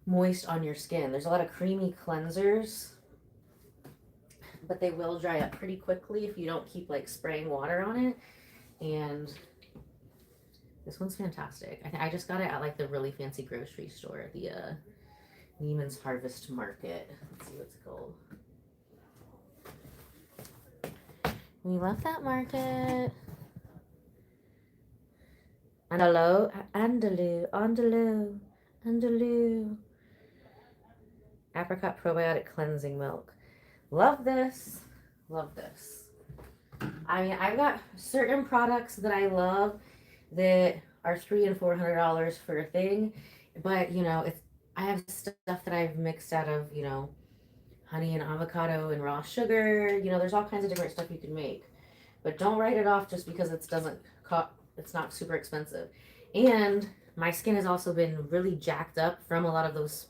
moist on your skin. There's a lot of creamy cleansers, but they will dry up pretty quickly if you don't keep like spraying water on it. And this one's fantastic. I just got it at like the really fancy grocery store, the Neiman's Harvest Market. Let's see what's it called. We love that market. Andalou. Apricot probiotic cleansing milk. Love this. Love this. I mean, I've got certain products that I love that are $300 and $400 for a thing, but you know, I have stuff that I've mixed out of, you know, honey and avocado and raw sugar. You know, there's all kinds of different stuff you can make, but don't write it off just because it's not super expensive. And my skin has also been really jacked up from a lot of those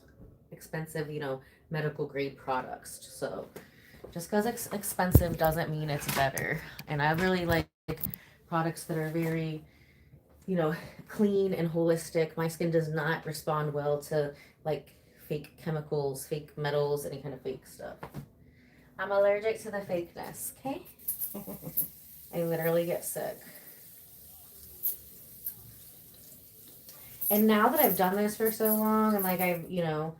expensive, you know, medical grade products. So just because it's expensive doesn't mean it's better. And I really like products that are very, you know, clean and holistic. My skin does not respond well to like fake chemicals, fake metals, any kind of fake stuff. I'm allergic to the fakeness, okay? I literally get sick. And now that I've done this for so long and like I've, you know,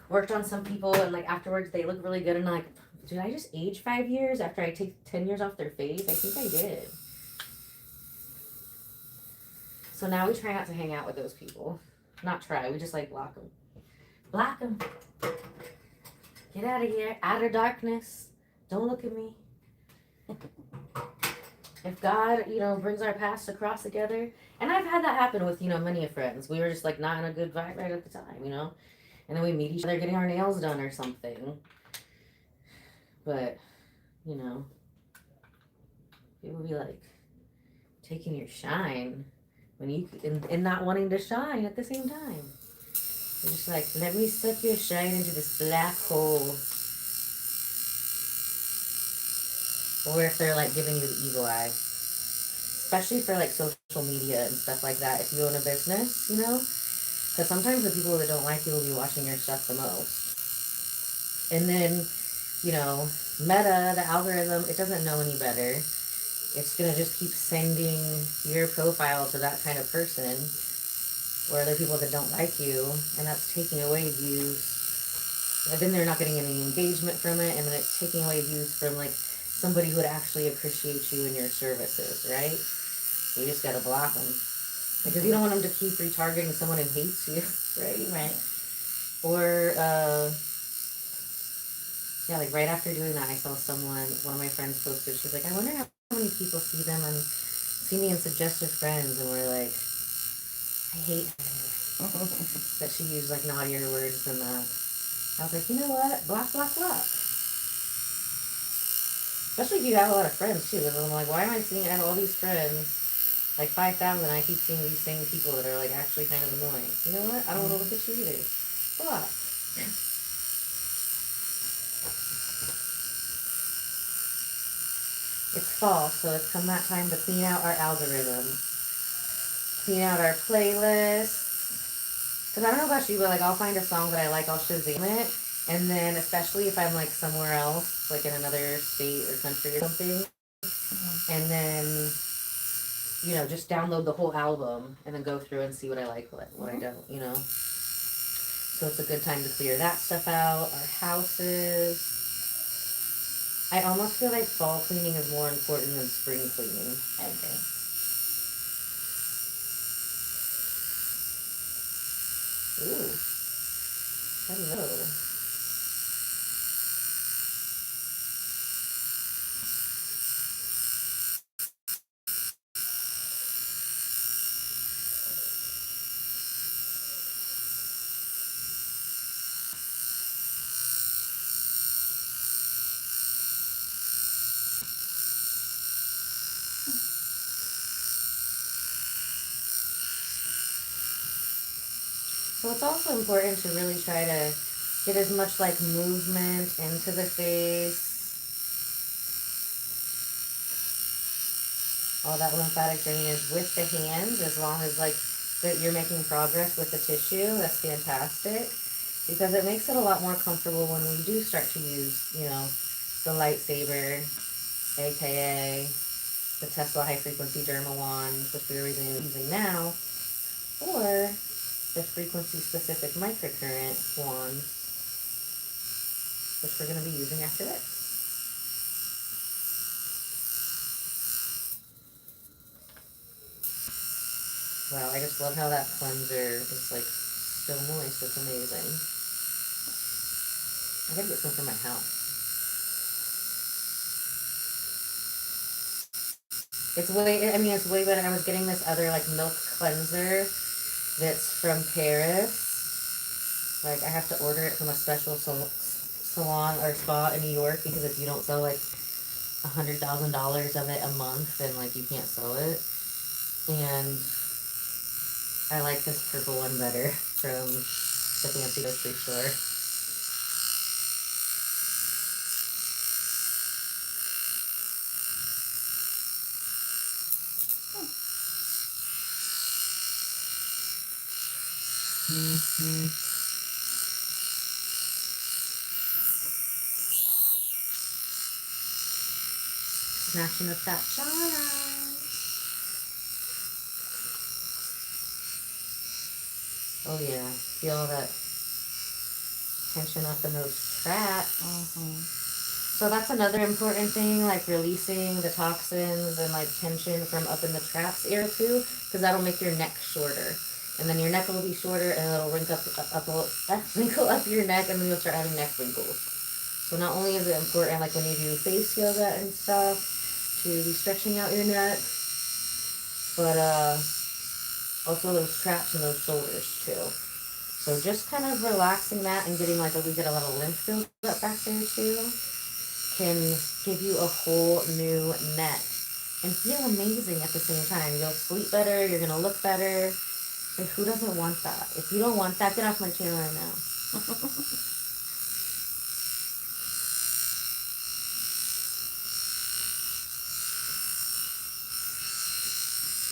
worked on some people and like afterwards they look really good and I'm like, did I just age 5 years after I take 10 years off their face? I think I did. So now we try not to hang out with those people. Not try, we just like block them. Block them. Get out of here. Outer darkness. Don't look at me. If God, you know, brings our paths to cross together, and I've had that happen with, you know, many of friends. We were just like not in a good vibe right at the time, you know, and then we meet each other getting our nails done or something. But, you know, people be like taking your shine when you and not wanting to shine at the same time. They're just like, let me suck your shine into this black hole. Or if they're like giving you the evil eye. Especially for like social media and stuff like that. If you own a business, you know? Because sometimes the people that don't like you will be watching your stuff the most. And then, you know, Meta, the algorithm, it doesn't know any better. It's going to just keep sending your profile to that kind of person or other people that don't like you. And that's taking away views. And then they're not getting any engagement from it. And then it's taking away views from like somebody who would actually appreciate you and your services, right? You just gotta block them. Because you don't want them to keep retargeting someone who hates you, right? Right. Or, yeah, like right after doing that, I saw one of my friends posted, she's like, I wonder how many people see me and suggestive friends, and we're like, I hate her. That she used like naughtier words than that. I was like, you know what? Block. Especially if you have a lot of friends too. And I'm like, why am I seeing I have all these friends? Like 5,000, I keep seeing these same people that are like actually kind of annoying. You know what? I don't want to look at you either. Block. It's fall, so it's come that time to clean out our algorithm. Clean out our playlists. Because I don't know about you, but like I'll find a song that I like, I'll Shazam it, and then especially if I'm like somewhere else, like in another state or country or something, and then just download the whole album and then go through and see what I like, what I don't, So it's a good time to clear that stuff out. Our houses. I almost feel like fall cleaning is more important than spring cleaning. I agree. Ooh. Hello. So it's also important to really try to get as much like movement into the face. All that lymphatic drainage with the hands, as long as like that you're making progress with the tissue. That's fantastic, because it makes it a lot more comfortable when we do start to use, the lightsaber, aka the Tesla high frequency derma wand, which we're using now, or the frequency-specific microcurrent wand, which we're going to be using after this. Wow, I just love how that cleanser is like so moist. It's amazing. I gotta get some for my house. It's way better. I was getting this other like milk cleanser that's from Paris. Like I have to order it from a special salon or spa in New York, because if you don't sell like $100,000 of it a month, then like you can't sell it. And I like this purple one better from the fancy grocery store. Snatching up that Chakra. Oh yeah, feel that tension up in those traps. So that's another important thing, like releasing the toxins and like tension from up in the traps area too, because that'll make your neck shorter. And then your neck will be shorter, and it'll wrinkle up your neck, and then you'll start having neck wrinkles. So not only is it important, like when you do face yoga and stuff, to be stretching out your neck, but also those traps and those shoulders too. So just kind of relaxing that and getting like we get a lot of lymph build up back there too, can give you a whole new neck and feel amazing at the same time. You'll sleep better, you're gonna look better. Like, who doesn't want that? If you don't want that, get off my channel right now.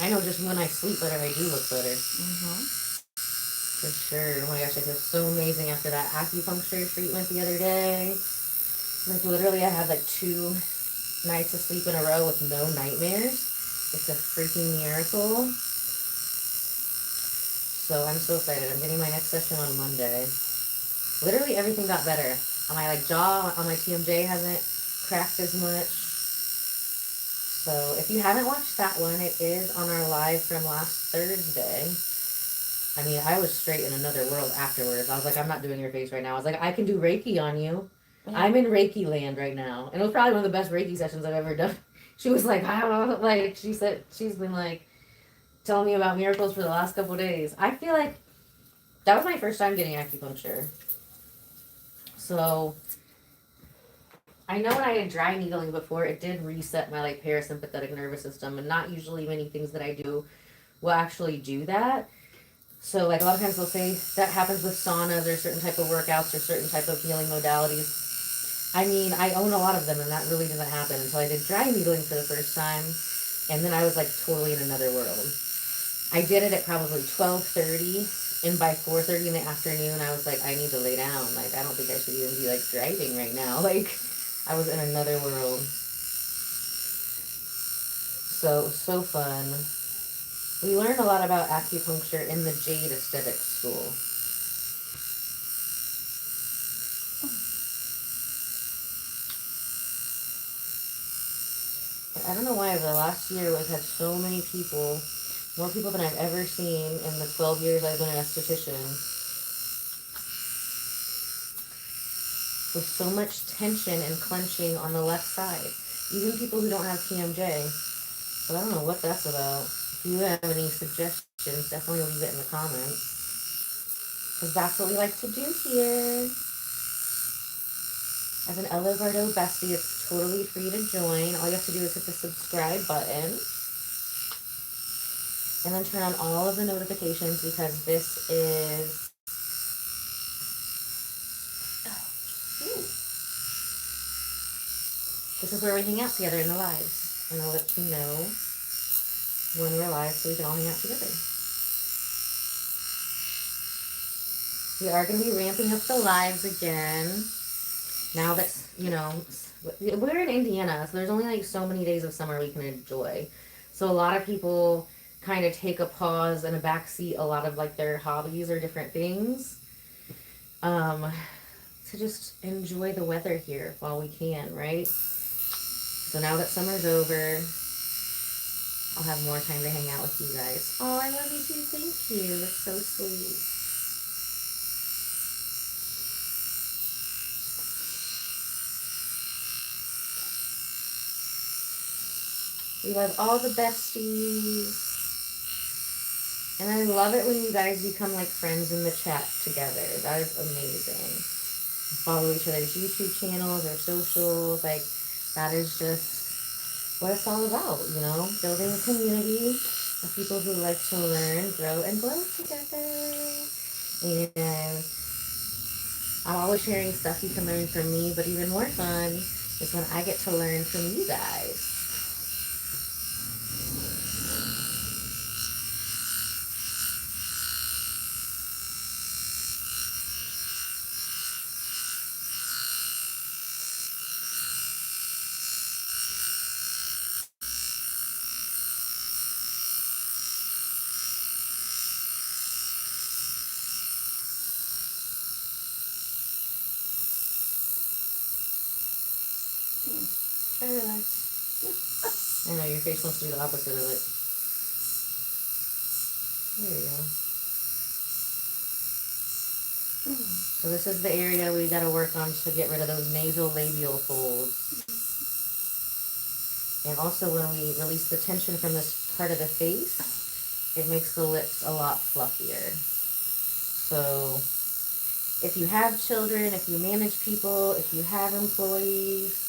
I know just when I sleep better, I do look better. For sure. Oh my gosh, I feel so amazing after that acupuncture treatment the other day. Like, literally, I had like 2 nights of sleep in a row with no nightmares. It's a freaking miracle. So I'm so excited. I'm getting my next session on Monday. Literally everything got better. On my jaw, on my TMJ hasn't cracked as much. So if you haven't watched that one, it is on our live from last Thursday. I mean, I was straight in another world afterwards. I was like, I'm not doing your face right now. I was like, I can do Reiki on you. Yeah. I'm in Reiki land right now. And it was probably one of the best Reiki sessions I've ever done. She was like, I don't know. Like, she said, she's been like, telling me about miracles for the last couple of days. I feel like that was my first time getting acupuncture. So I know when I had dry needling before, it did reset my parasympathetic nervous system, and not usually many things that I do will actually do that. So a lot of times they'll say that happens with saunas or certain type of workouts or certain type of healing modalities. I mean, I own a lot of them, and that really doesn't happen until I did dry needling for the first time, and then I was totally in another world. I did it at probably 12:30, and by 4:30 in the afternoon, I was like, I need to lay down. Like, I don't think I should even be, like, driving right now. Like, I was in another world. So, so fun. We learned a lot about acupuncture in the Jade Aesthetics School. I don't know why the last year has had so many people, more people than I've ever seen in the 12 years I've been an esthetician, with so much tension and clenching on the left side. Even people who don't have TMJ. So I don't know what that's about. If you have any suggestions, definitely leave it in the comments. Because that's what we like to do here. As an Ella Bardo Bestie, it's totally free to join. All you have to do is hit the subscribe button. And then turn on all of the notifications, because this is... This is where we hang out together in the lives. And I'll let you know when we're live so we can all hang out together. We are going to be ramping up the lives again. Now that, you know, we're in Indiana, so there's only like so many days of summer we can enjoy. So a lot of people kind of take a pause and a backseat a lot of like their hobbies or different things to just enjoy the weather here while we can, right? So now that summer's over, I'll have more time to hang out with you guys. Oh, I love you too. Thank you. That's so sweet. We love all the besties. And I love it when you guys become like friends in the chat together. That is amazing. Follow each other's YouTube channels or socials. Like, that is just what it's all about, you know? Building a community of people who like to learn, grow, and grow together. And I'm always sharing stuff you can learn from me, but even more fun is when I get to learn from you guys. Try to relax. I know, your face wants to do the opposite of it. There you go. So this is the area we got to work on to get rid of those nasolabial folds. And also when we release the tension from this part of the face, it makes the lips a lot fluffier. So if you have children, if you manage people, if you have employees,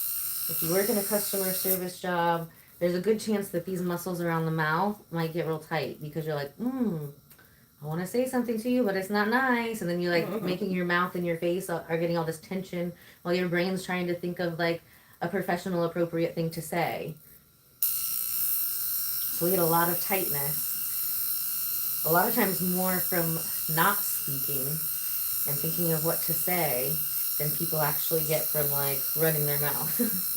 if you work in a customer service job, there's a good chance that these muscles around the mouth might get real tight because you're like, I want to say something to you, but it's not nice. And then you're like making your mouth and your face are getting all this tension while your brain's trying to think of like a professional appropriate thing to say. So we get a lot of tightness. A lot of times more from not speaking and thinking of what to say than people actually get from like running their mouth.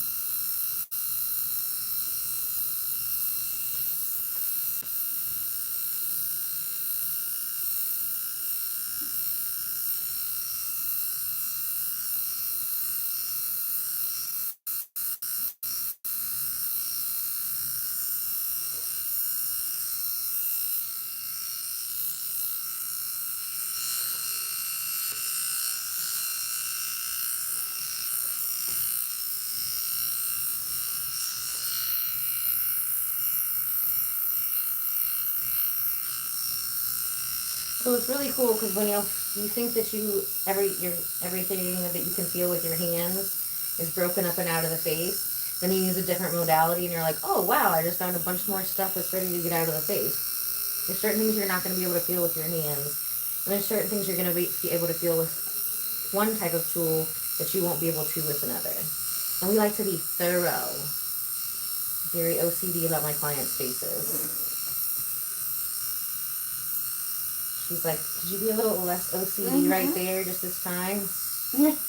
So it's really cool because when you think that everything that you can feel with your hands is broken up and out of the face, then you use a different modality and you're like, oh wow, I just found a bunch more stuff that's ready to get out of the face. There's certain things you're not going to be able to feel with your hands, and there's certain things you're going to be able to feel with one type of tool that you won't be able to with another. And we like to be thorough. Very OCD about my clients' faces. She's like, could you be a little less OCD right there just this time?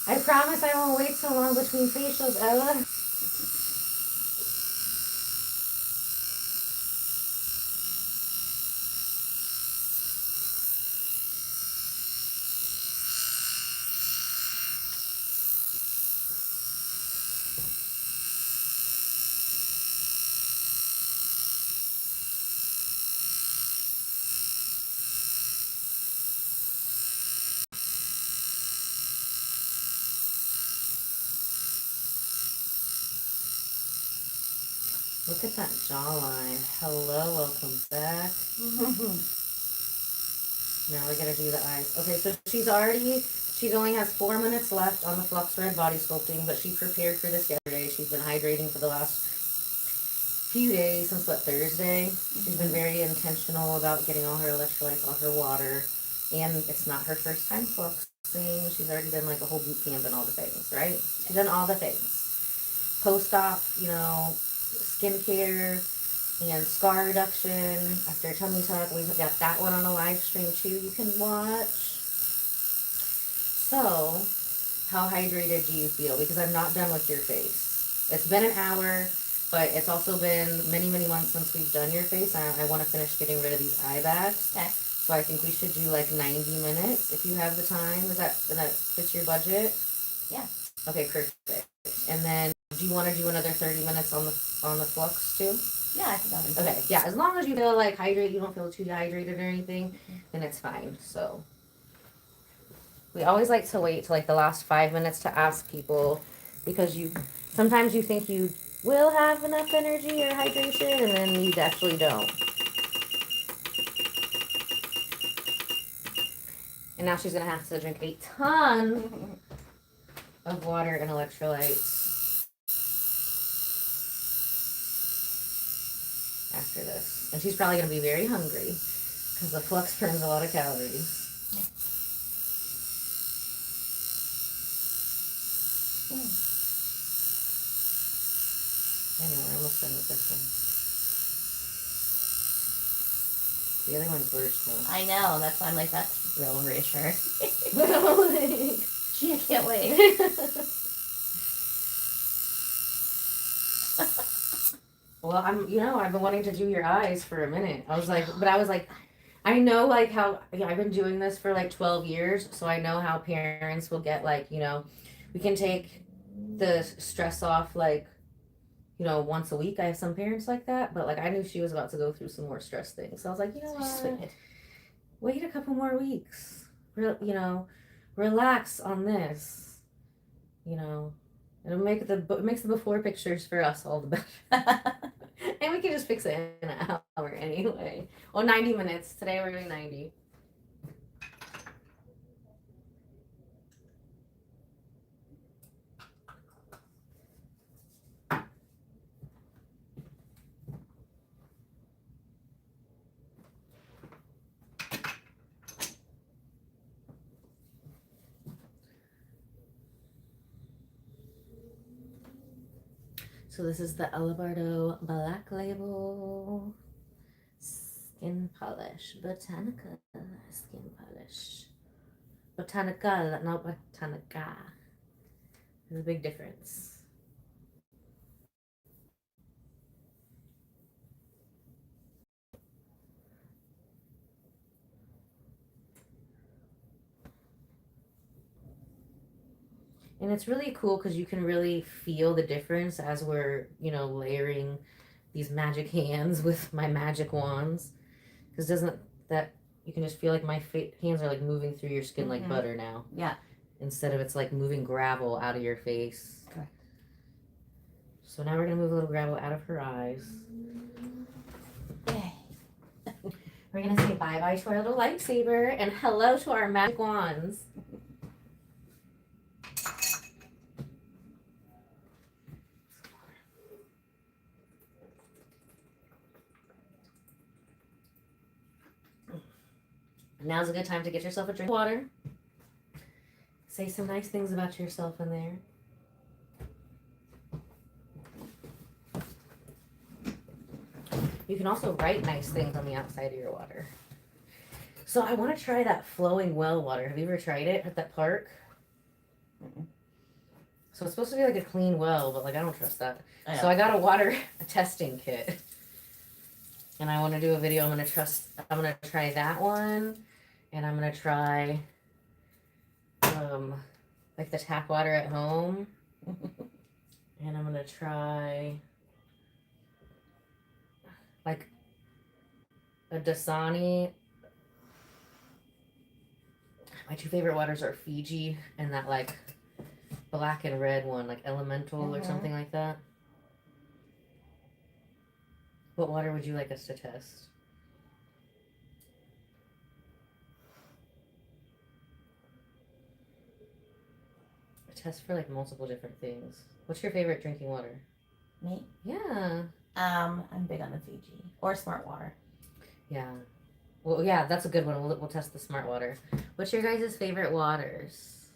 I promise I won't wait so long between facials, Ella. Look at that jawline. Hello, welcome back. Now we're gonna do the eyes. Okay, so she only has 4 minutes left on the Flux Red body sculpting, but she prepared for this yesterday. She's been hydrating for the last few days, since Thursday. She's been very intentional about getting all her electrolytes off her water, and it's not her first time fluxing. She's already done like a whole boot camp and all the things, right? She's done all the things. Post-op, skincare and scar reduction after tummy tuck. We've got that one on a live stream too you can watch. So, how hydrated do you feel? Because I'm not done with your face. It's been an hour, but it's also been many, many months since we've done your face. I want to finish getting rid of these eye bags. Okay. So I think we should do like 90 minutes if you have the time. That fits your budget? Yeah. Okay, perfect. And then do you want to do another 30 minutes on the flux too? Yeah, I think I'll do Okay, yeah, as long as you feel like hydrated, you don't feel too dehydrated or anything, then it's fine. So we always like to wait till like the last 5 minutes to ask people, because sometimes you think you will have enough energy or hydration and then you actually don't. And now she's gonna have to drink a ton of water and electrolytes after this. And she's probably going to be very hungry because the flux burns a lot of calories. Anyway, we're almost done with this one. The other one's worse though. I know, that's why I'm like, that's real reassuring. Gee, I can't wait. Well, I've been wanting to do your eyes for a minute. I was like, I know like how, I've been doing this for like 12 years, so I know how parents will get like, we can take the stress off like, once a week. I have some parents like that, but like I knew she was about to go through some more stress things. So I was like, what? Wait a couple more weeks. Relax on this. It makes the before pictures for us all the better. And we can just fix it in an hour anyway. Well, 90 minutes. Today we're doing 90. So this is the Ella Bardo Black Label Skin Polish. Botanica Skin Polish. Botanical, not Botanica. There's a big difference. And it's really cool because you can really feel the difference as we're, layering these magic hands with my magic wands. Because you can just feel like my hands are like moving through your skin like butter now. Yeah. Instead of it's like moving gravel out of your face. Correct. So now we're going to move a little gravel out of her eyes. Yay. We're going to say bye-bye to our little lightsaber and hello to our magic wands. Now's a good time to get yourself a drink of water. Say some nice things about yourself in there. You can also write nice things on the outside of your water. So I want to try that flowing well water. Have you ever tried it at that park? Mm-mm. So it's supposed to be like a clean well, but like I don't trust that. I So know. I got a testing kit. And I want to do a video. I'm gonna try that one, and I'm gonna try like the tap water at home, and I'm gonna try like a Dasani. My two favorite waters are Fiji and that like black and red one, like Elemental or something like that. What water would you like us to test? Test for like multiple different things. What's your favorite drinking water? Me? Yeah. I'm big on the Fiji or Smart Water. Yeah. Well, yeah, that's a good one. We'll test the smart water. What's your guys' favorite waters?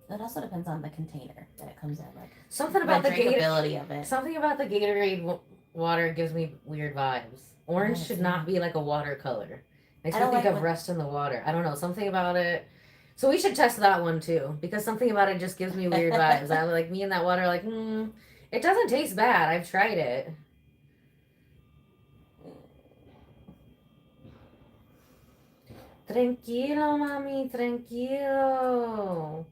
It also depends on the container that it comes in. Like Something about the drinkability of it. Something about the Gatorade water gives me weird vibes. Orange should not be like a watercolor. Makes me think of Rust in the Water. I don't know. Something about it. So we should test that one too, because something about it just gives me weird vibes. I like me and that water, like, it doesn't taste bad. I've tried it. Tranquilo, mami, tranquilo.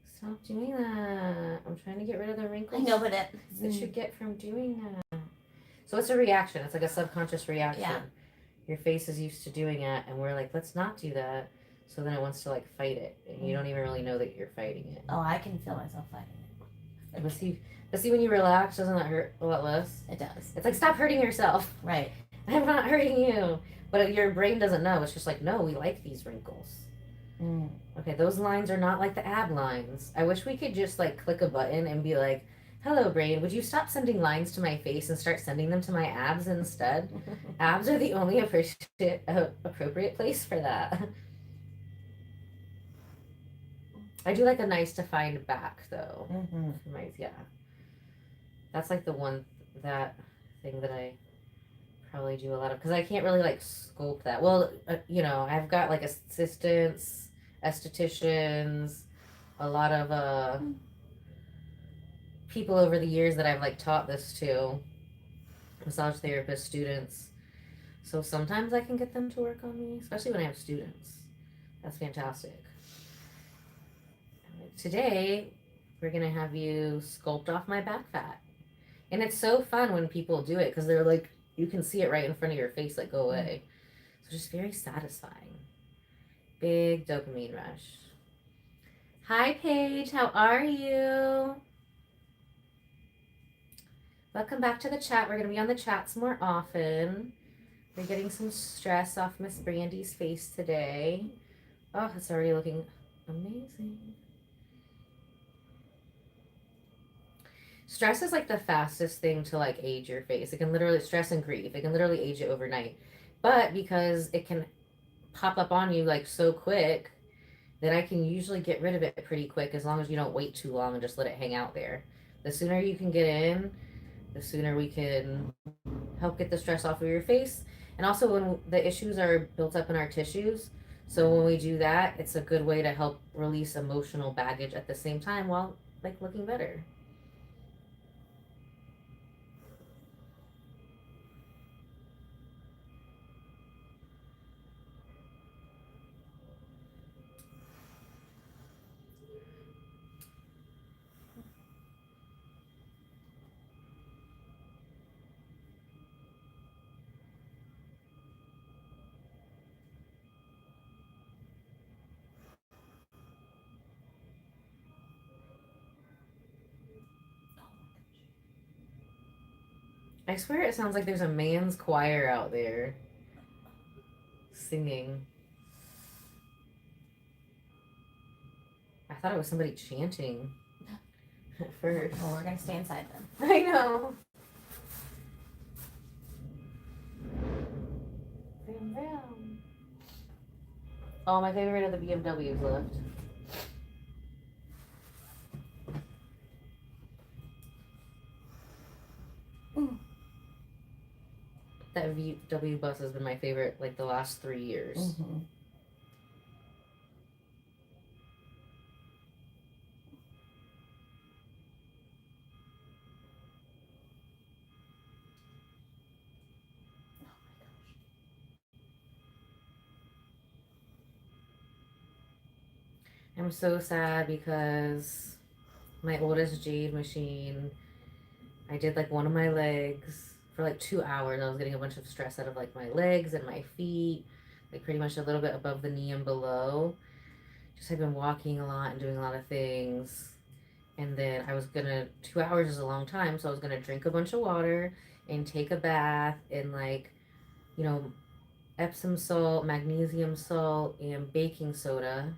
Stop doing that. I'm trying to get rid of the wrinkles. I know, but that you get from doing that. So it's a reaction. It's like a subconscious reaction. Yeah. Your face is used to doing it, and we're like, let's not do that. So then it wants to like fight it, and you don't even really know that you're fighting it. Oh, I can feel myself fighting it. But see, when you relax, doesn't that hurt a lot less? It does. It's like, stop hurting yourself. Right. I'm not hurting you. But your brain doesn't know. It's just like, no, we like these wrinkles. Okay, those lines are not like the ab lines. I wish we could just like click a button and be like, hello, brain, would you stop sending lines to my face and start sending them to my abs instead? Abs are the only appropriate place for that. I do like a nice defined back though. Yeah. That's like the one thing that I probably do a lot of, because I can't really like sculpt that. Well, I've got like assistants, estheticians, a lot of people over the years that I've like taught this to, massage therapist students. So sometimes I can get them to work on me, especially when I have students. That's fantastic. Today, we're gonna have you sculpt off my back fat. And it's so fun when people do it, because they're like, you can see it right in front of your face, like, go away. So just very satisfying. Big dopamine rush. Hi, Paige. How are you? Welcome back to the chat. We're going to be on the chats more often. We're getting some stress off Miss Brandy's face today. Oh, it's already looking amazing. Stress is like the fastest thing to like age your face. It can literally, stress and grief, it can literally age it overnight. But because it can pop up on you like so quick, that I can usually get rid of it pretty quick, as long as you don't wait too long and just let it hang out there. The sooner you can get in, the sooner we can help get the stress off of your face. And also when the issues are built up in our tissues, so when we do that, it's a good way to help release emotional baggage at the same time while like looking better. I swear it sounds like there's a man's choir out there singing. I thought it was somebody chanting at first. Well, we're going to stay inside then. I know. Oh, my favorite are the BMWs left. That view, W bus has been my favorite like the last 3 years. Mm-hmm. I'm so sad because my oldest Jade machine, I did like one of my legs for like 2 hours. I was getting a bunch of stress out of like my legs and my feet, like pretty much a little bit above the knee and below. Just I've been walking a lot and doing a lot of things. And then I was gonna, 2 hours is a long time, so I was gonna drink a bunch of water and take a bath and like, you know, Epsom salt, magnesium salt, and baking soda,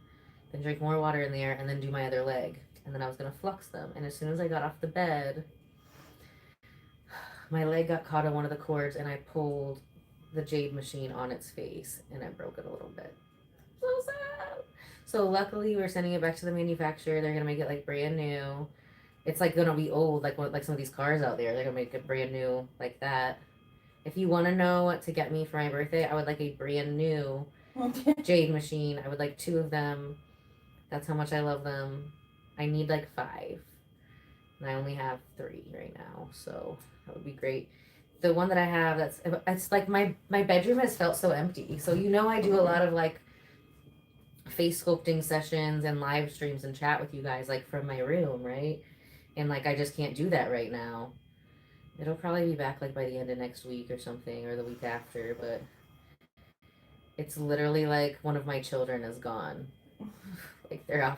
then drink more water in there, and then do my other leg. And then I was gonna flux them. And as soon as I got off the bed, my leg got caught on one of the cords, and I pulled the Jade machine on its face, and I broke it a little bit. So sad. So luckily, we're sending it back to the manufacturer. They're gonna make it like brand new. It's like gonna be old, like what, like some of these cars out there. They're gonna make it brand new like that. If you want to know what to get me for my birthday, I would like a brand new Jade machine. I would like 2 of them. That's how much I love them. I need like 5. And I only have 3 right now. So that would be great. The one that I have, it's like my bedroom has felt so empty. So you know I do a lot of like face sculpting sessions and live streams and chat with you guys like from my room, right? And like I just can't do that right now. It'll probably be back like by the end of next week or something, or the week after, but it's literally like one of my children is gone. Like they're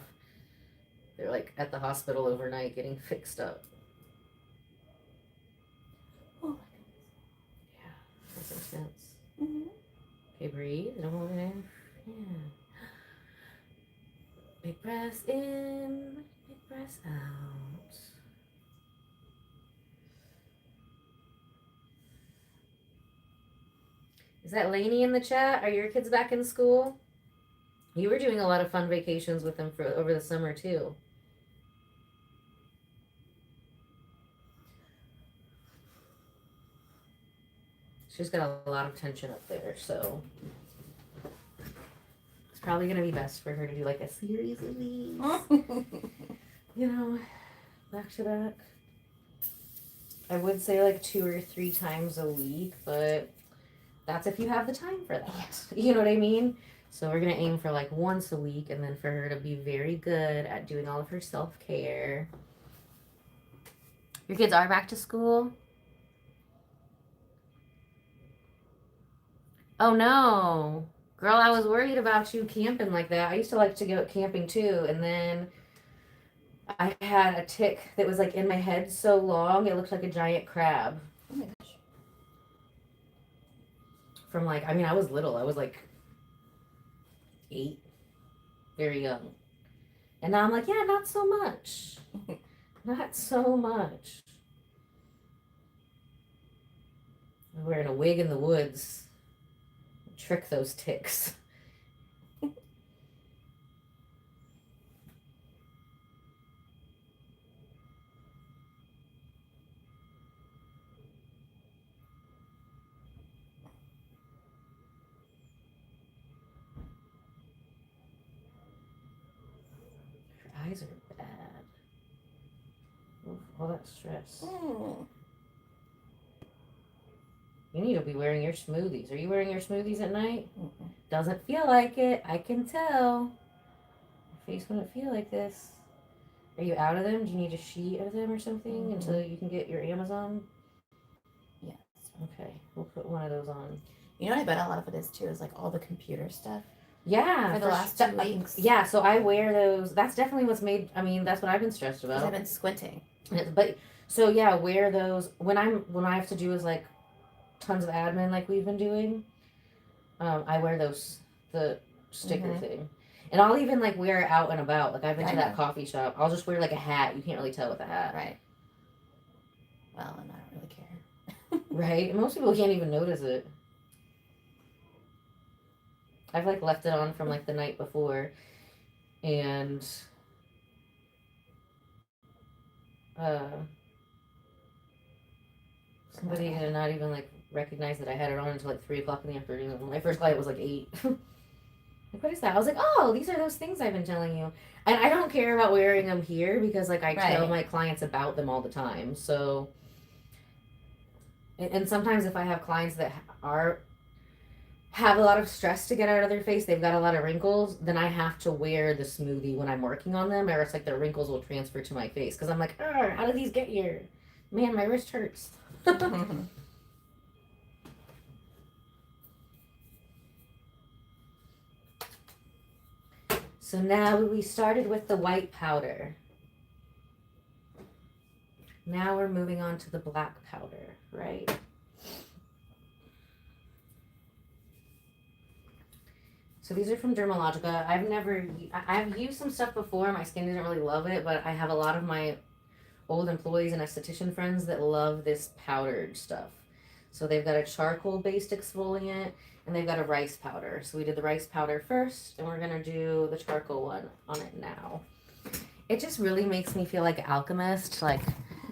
like at the hospital overnight getting fixed up. Oh my Yeah, that's intense. goodness. Okay, breathe. Don't hold it in. Yeah. Big breaths in, big breaths out. Is that Lainey in the chat? Are your kids back in school? You were doing a lot of fun vacations with them for over the summer too. She's got a lot of tension up there, so it's probably gonna be best for her to do like a series of these. You know, back to back. I would say like 2 or 3 times a week, but that's if you have the time for that. You know what I mean? So we're gonna aim for like once a week, and then for her to be very good at doing all of her self-care. Your kids are back to school? Oh no. Girl, I was worried about you camping like that. I used to like to go camping too, and then I had a tick that was like in my head so long it looked like a giant crab. Oh my gosh. From like, I mean, I was little. I was like 8, very young. And now I'm like, yeah, not so much. Not so much. I'm wearing a wig in the woods. Trick those ticks. Her eyes are bad. Oof, all that stress. You need to be wearing your smoothies. Are you wearing your smoothies at night? Mm-mm. Doesn't feel like it. I can tell. Your face wouldn't feel like this. Are you out of them? Do you need a sheet of them or something until you can get your Amazon? Yes. Okay, we'll put one of those on. You know what I bet a lot of it is too is like all the computer stuff. Yeah. For the last 2 weeks. Yeah, so I wear those. That's definitely what's made, I mean, that's what I've been stressed Because about. I've been squinting. But, so yeah, wear those. When I have to do is like tons of admin like we've been doing, I wear those, the sticker thing. And I'll even like wear it out and about. Like I've been to that coffee shop. I'll just wear like a hat. You can't really tell with a hat. Right. Well, and I don't really care. Right? Most people can't even notice it. I've like left it on from like the night before, and somebody did not even like recognize that I had it on until like 3 o'clock in the afternoon. My first client was like 8. Like, what is that? I was like, oh, these are those things I've been telling you. And I don't care about wearing them here because like I tell Right. my clients about them all the time. So, and sometimes if I have clients that have a lot of stress to get out of their face, they've got a lot of wrinkles, then I have to wear the smoothie when I'm working on them, or it's like the wrinkles will transfer to my face because I'm like, how did these get here? Man, my wrist hurts. So now we started with the white powder. Now we're moving on to the black powder, right? So these are from Dermalogica. I've used some stuff before. My skin didn't really love it, but I have a lot of my old employees and esthetician friends that love this powdered stuff. So they've got a charcoal based exfoliant and they've got a rice powder. So we did the rice powder first and we're gonna do the charcoal one on it now. It just really makes me feel like alchemist, like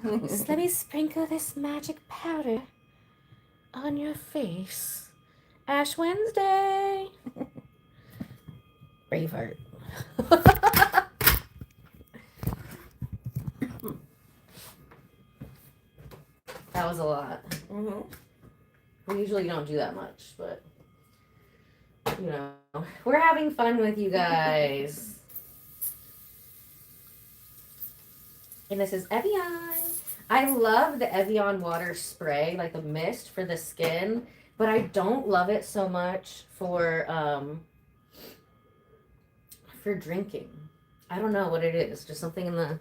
let me sprinkle this magic powder on your face. Ash Wednesday. Braveheart. That was a lot. We usually don't do that much, but you know, we're having fun with you guys. And this is Evian. I love the Evian water spray, like the mist for the skin, but I don't love it so much for drinking. I don't know what it is. Just something in the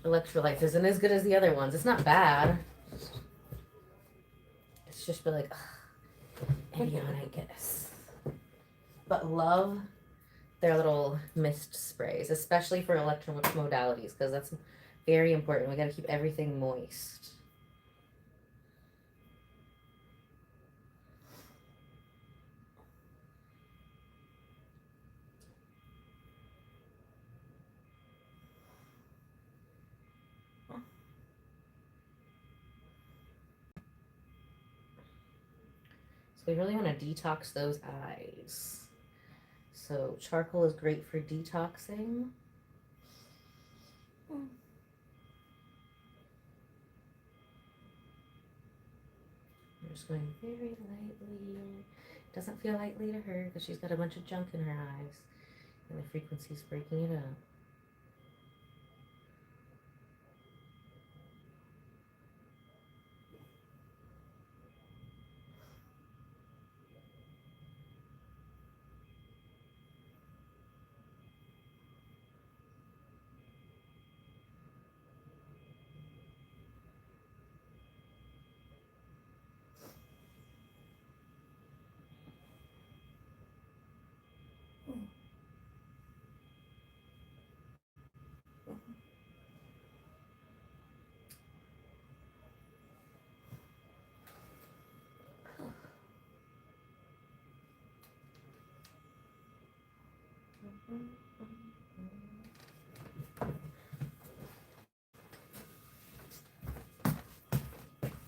electrolytes isn't as good as the other ones. It's not bad. It's just be like, Evian, I guess. But love their little mist sprays, especially for electromodalities, because that's very important. We got to keep everything moist. So we really want to detox those eyes. So charcoal is great for detoxing. I'm just going very lightly. Doesn't feel lightly to her because she's got a bunch of junk in her eyes. And the frequency's breaking it up.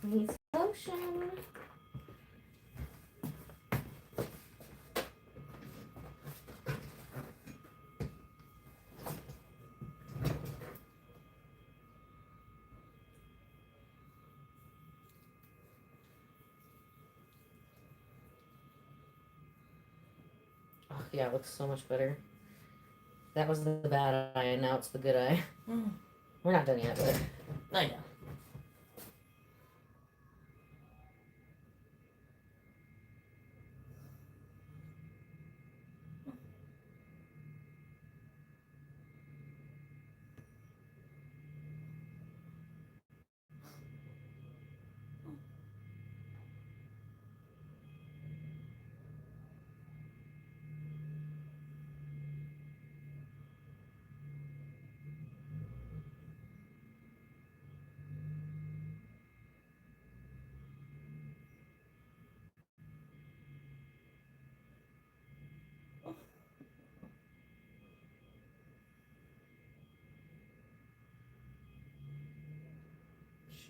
Needs lotion. Oh, yeah, it looks so much better. That was the bad eye, and now it's the good eye. We're not done yet, but I know.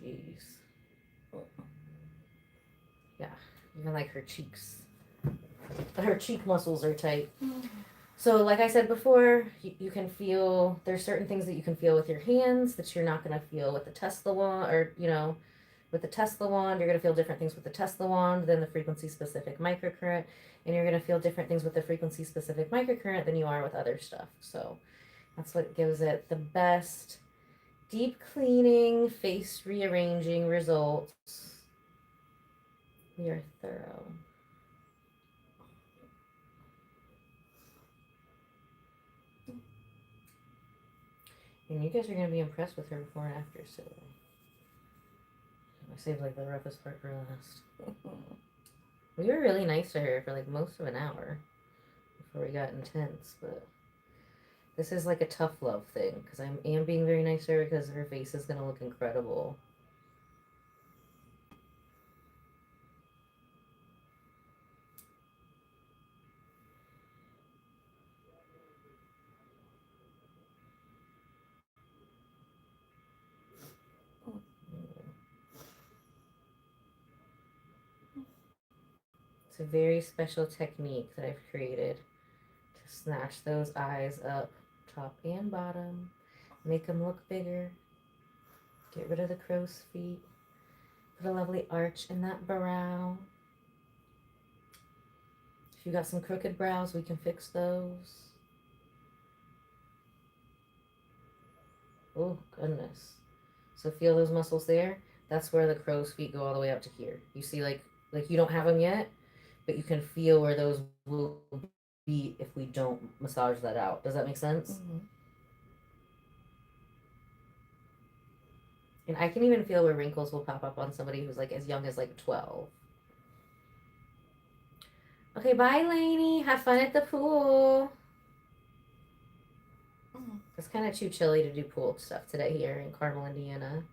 jeez. Even like her cheeks. Her cheek muscles are tight. So like I said before, you can feel, there's certain things that you can feel with your hands that you're not going to feel with the Tesla wand, or, you know, with the Tesla wand, you're going to feel different things with the Tesla wand than the frequency-specific microcurrent, and you're going to feel different things with the frequency-specific microcurrent than you are with other stuff. So that's what gives it the best deep cleaning, face rearranging results. We are thorough. And you guys are going to be impressed with her before and after, so I saved like the roughest part for last. We were really nice to her for like most of an hour before we got intense, but this is like a tough love thing because I am being very nice to her because her face is going to look incredible. It's a very special technique that I've created to snatch those eyes up, top and bottom, make them look bigger, get rid of the crow's feet, put a lovely arch in that brow. If you got some crooked brows, we can fix those. Oh, goodness. So feel those muscles there? That's where the crow's feet go all the way up to here. You see, like you don't have them yet, but you can feel where those will be if we don't massage that out. Does that make sense? Mm-hmm. And I can even feel where wrinkles will pop up on somebody who's like as young as like 12. Okay, bye, Lainey. Have fun at the pool. It's kind of too chilly to do pool stuff today here in Carmel, Indiana.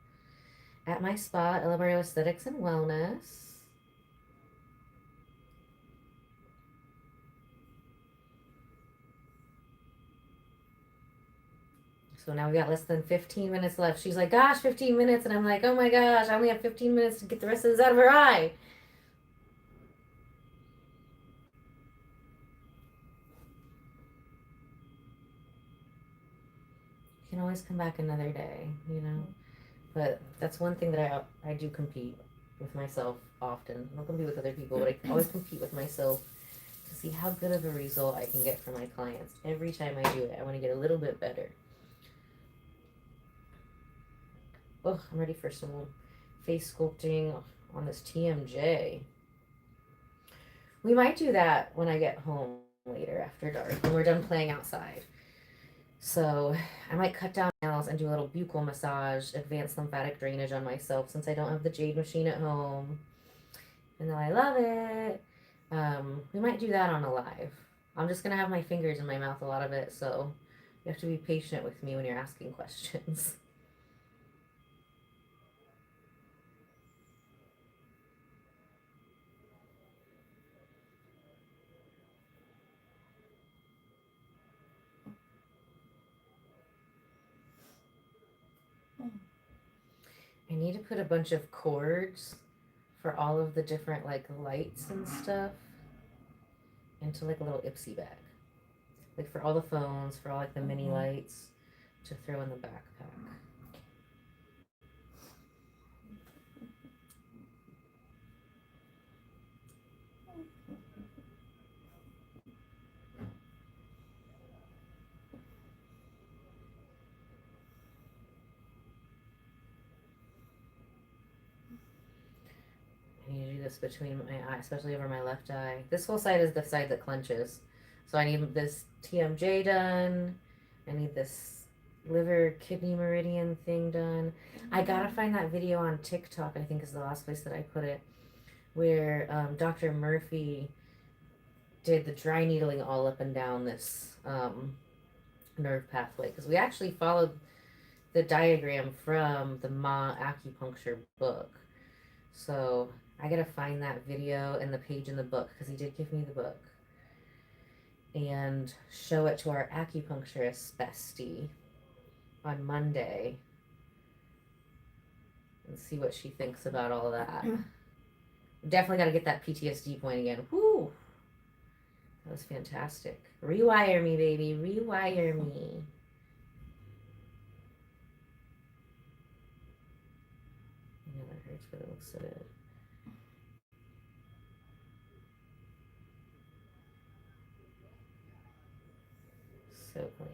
At my spa, Ella Bardo Esthetics and Wellness. So now we got less than 15 minutes left. She's like, gosh, 15 minutes. And I'm like, oh my gosh, I only have 15 minutes to get the rest of this out of her eye. You can always come back another day, you know? But that's one thing that I do compete with myself often. I don't compete with other people, but I always compete with myself to see how good of a result I can get for my clients. Every time I do it, I want to get a little bit better. Oh, I'm ready for some face sculpting on this TMJ. We might do that when I get home later after dark, when we're done playing outside. So I might cut down nails and do a little buccal massage, advanced lymphatic drainage on myself since I don't have the Jade machine at home. And though I love it, we might do that on a live. I'm just going to have my fingers in my mouth a lot of it, so you have to be patient with me when you're asking questions. I need to put a bunch of cords for all of the different like lights and stuff into like a little Ipsy bag. Like for all the phones, for all like the mini lights to throw in the backpack. I need to do this between my eye, especially over my left eye. This whole side is the side that clenches. So I need this TMJ done. I need this liver kidney meridian thing done. I gotta find that video on TikTok, I think is the last place that I put it, where Dr. Murphy did the dry needling all up and down this nerve pathway. Because we actually followed the diagram from the Ma acupuncture book. So I gotta find that video and the page in the book because he did give me the book and show it to our acupuncturist bestie on Monday and see what she thinks about all that. Definitely got to get that PTSD point again. Whoo! That was fantastic. Rewire me, baby. Rewire me. Yeah, that hurts, but it looks so good. So clean.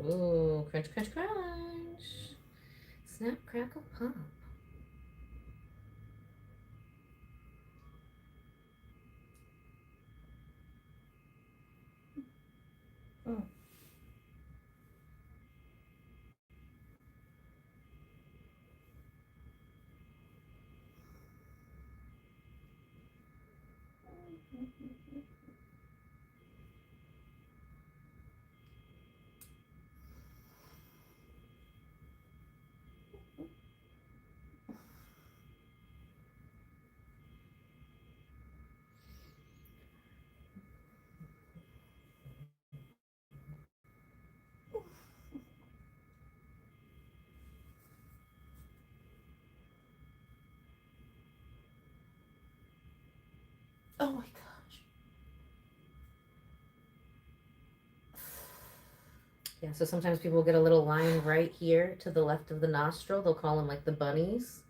Ooh, crunch, crunch, crunch. Snap, crackle, pop. Mm. Oh my gosh. Yeah, so sometimes people get a little line right here to the left of the nostril. They'll call them like the bunnies.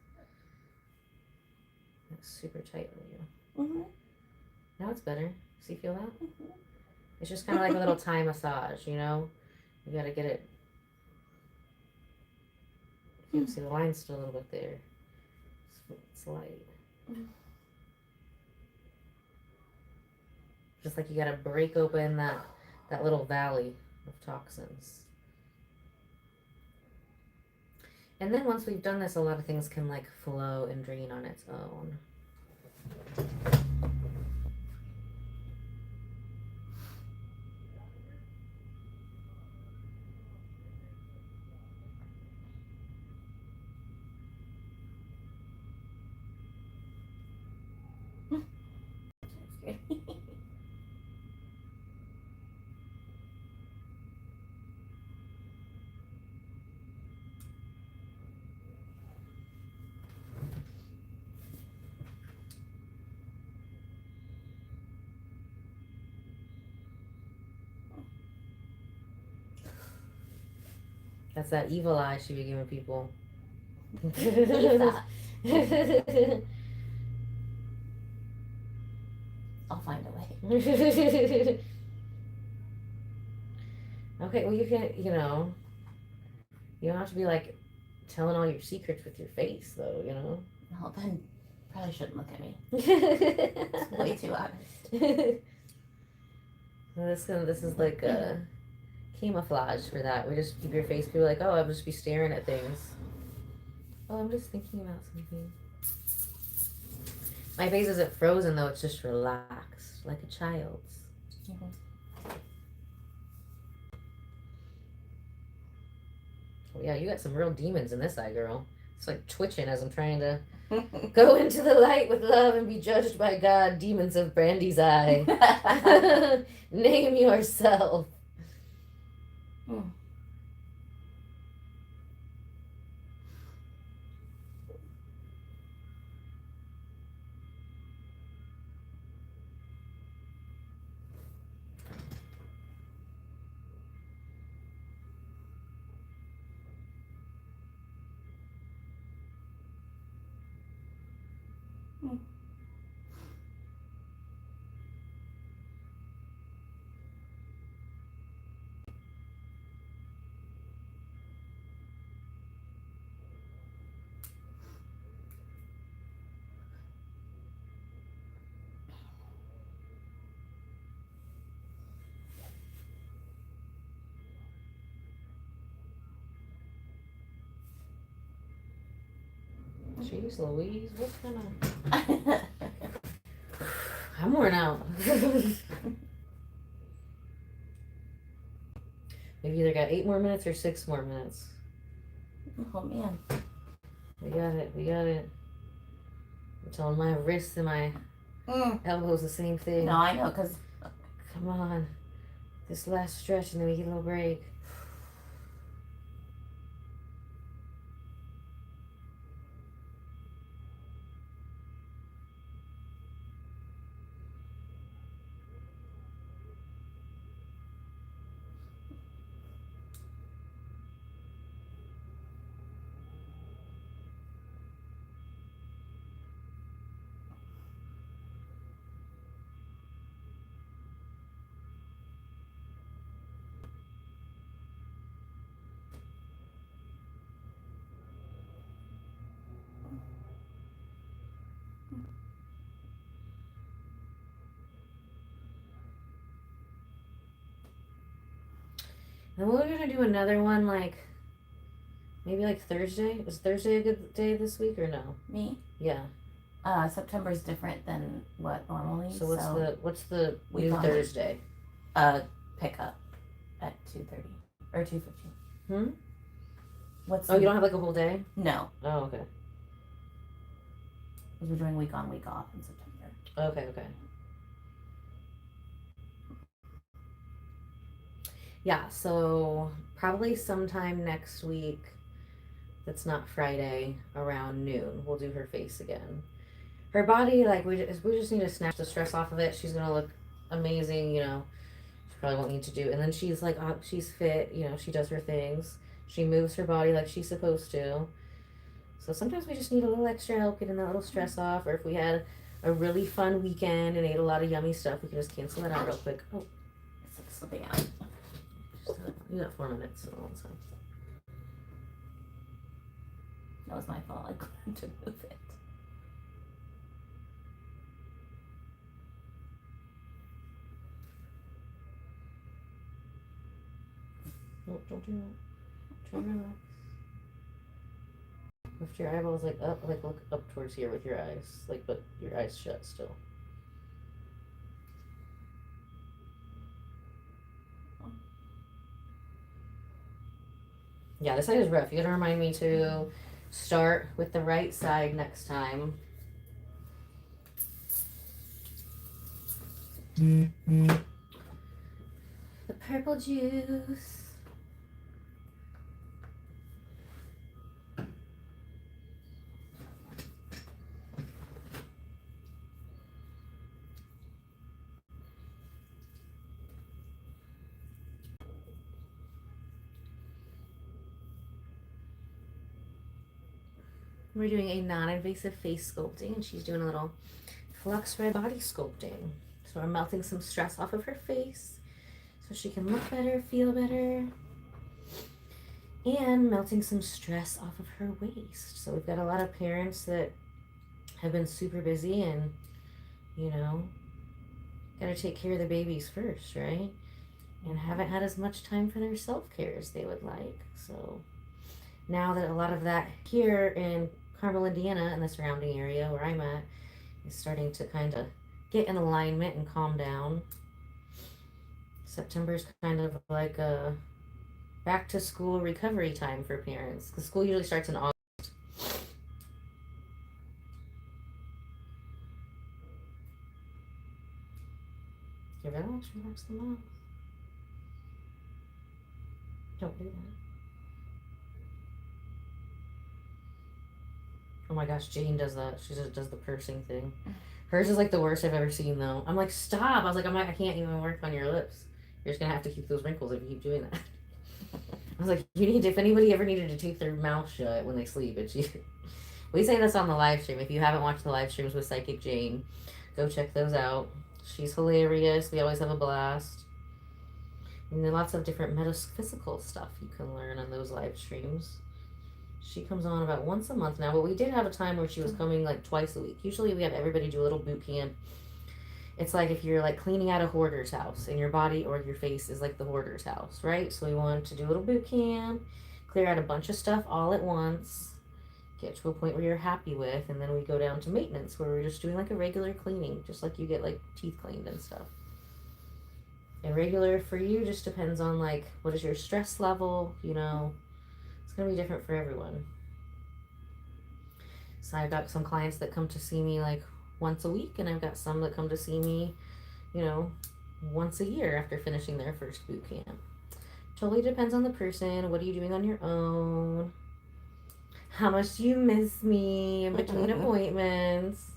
That's super tight on you. Mm-hmm. Now it's better. See, feel that? Mm-hmm. It's just kind of like a little Thai massage, you know? You gotta get it. You see, the line's still a little bit there. It's light. Just like you gotta break open that little valley of toxins. And then once we've done this, a lot of things can like flow and drain on its own. That's that evil eye she be giving people. I'll find a way. Okay, well you can, you know, you don't have to be like telling all your secrets with your face though, you know. Well, then probably shouldn't look at me. It's way too honest. This is like a camouflage for that. We just keep your face, people like, oh, I'll just be staring at things. Oh, I'm just thinking about something. My face isn't frozen though, it's just relaxed, like a child's. Mm-hmm. Oh yeah, you got some real demons in this eye, girl. It's like twitching as I'm trying to go into the light with love and be judged by God, demons of Brandy's eye. Name yourself. Mm. Mm. Jeez Louise, what's gonna... I'm worn out. Maybe either got 8 more minutes or 6 more minutes. Oh man. We got it. I'm telling my wrists and my elbows the same thing. No, I know, because... Come on. This last stretch and then we get a little break. And we're gonna do another one like maybe like Thursday. Is Thursday a good day this week or no? Me? Yeah. September is different than what normally. So what's the week new on Thursday? Pickup at 2:30 or 2:15. Oh, you don't have like a whole day? No. Oh, okay. Because we're doing week on, week off in September. Okay. Yeah, so probably sometime next week that's not Friday around noon, we'll do her face again. Her body, like, we just need to snatch the stress off of it. She's going to look amazing, you know. She probably won't need to do. And then she's like, she's fit, you know, she does her things. She moves her body like she's supposed to. So sometimes we just need a little extra help getting that little stress off. Or if we had a really fun weekend and ate a lot of yummy stuff, we can just cancel that out real quick. Oh, it's like slipping out. You got 4 minutes, so that's fine. That was my fault. I couldn't move it. No, don't do that. Try to relax. Lift your eyeballs like up, like look up towards here with your eyes, like but your eyes shut still. Yeah, this side is rough. You gotta remind me to start with the right side next time. The purple juice. We're doing a non-invasive face sculpting, and she's doing a little flux red body sculpting. So we're melting some stress off of her face so she can look better, feel better, and melting some stress off of her waist. So we've got a lot of parents that have been super busy and, you know, gotta take care of the babies first, right? And haven't had as much time for their self-care as they would like. So now that a lot of that here in Carmel, Indiana, and the surrounding area where I'm at is starting to kind of get in alignment and calm down. September's kind of like a back to school recovery time for parents because school usually starts in August. Okay, relax the mouth. Don't do that. Oh my gosh, Jane does that. She just does the pursing thing. Hers is like the worst I've ever seen though. I'm like, stop. I was like, I can't even work on your lips. You're just gonna have to keep those wrinkles if you keep doing that. I was like, if anybody ever needed to tape their mouth shut when they sleep, it's you. We say this on the live stream. If you haven't watched the live streams with Psychic Jane, go check those out. She's hilarious. We always have a blast. And there are lots of different metaphysical stuff you can learn on those live streams. She comes on about once a month now, but we did have a time where she was coming like twice a week. Usually we have everybody do a little boot camp. It's like if you're like cleaning out a hoarder's house and your body or your face is like the hoarder's house, right? So we wanted to do a little boot camp, clear out a bunch of stuff all at once, get to a point where you're happy with, and then we go down to maintenance where we're just doing like a regular cleaning, just like you get like teeth cleaned and stuff. Irregular for you just depends on like what is your stress level, you know. It's gonna be different for everyone. So I've got some clients that come to see me like once a week, and I've got some that come to see me, you know, once a year after finishing their first boot camp. Totally depends on the person. What are you doing on your own? How much do you miss me in between appointments?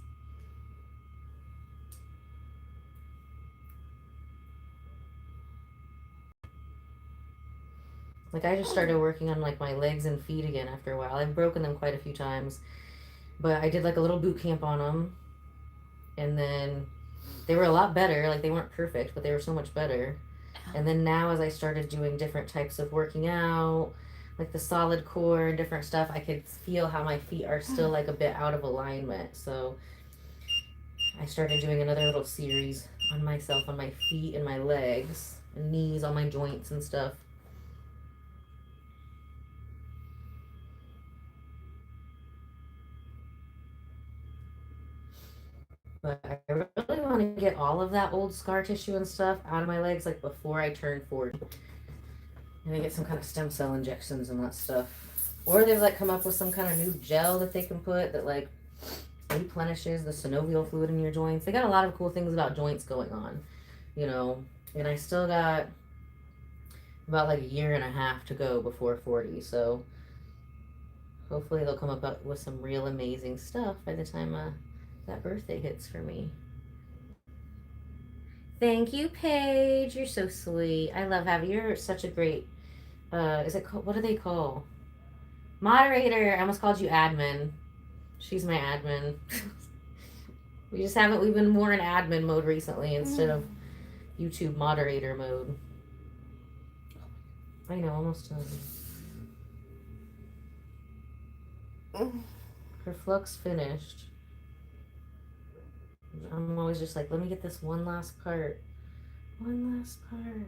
Like I just started working on like my legs and feet again after a while. I've broken them quite a few times, but I did like a little boot camp on them, and then they were a lot better. Like they weren't perfect, but they were so much better. And then now as I started doing different types of working out, like the solid core and different stuff, I could feel how my feet are still like a bit out of alignment. So I started doing another little series on myself, on my feet and my legs and knees, on my joints and stuff. But I really want to get all of that old scar tissue and stuff out of my legs like before I turn 40. And I get some kind of stem cell injections and that stuff. Or they've like come up with some kind of new gel that they can put that like replenishes the synovial fluid in your joints. They got a lot of cool things about joints going on, you know. And I still got about like a year and a half to go before 40. So hopefully they'll come up with some real amazing stuff by the time that birthday hits for me. Thank you, Paige. You're so sweet. I love having you. You're such a great, is it called, what do they call? Moderator. I almost called you admin. She's my admin. We've been more in admin mode recently instead of YouTube moderator mode. I know, almost done. Her flux finished. I'm always just like, let me get this one last part. One last part.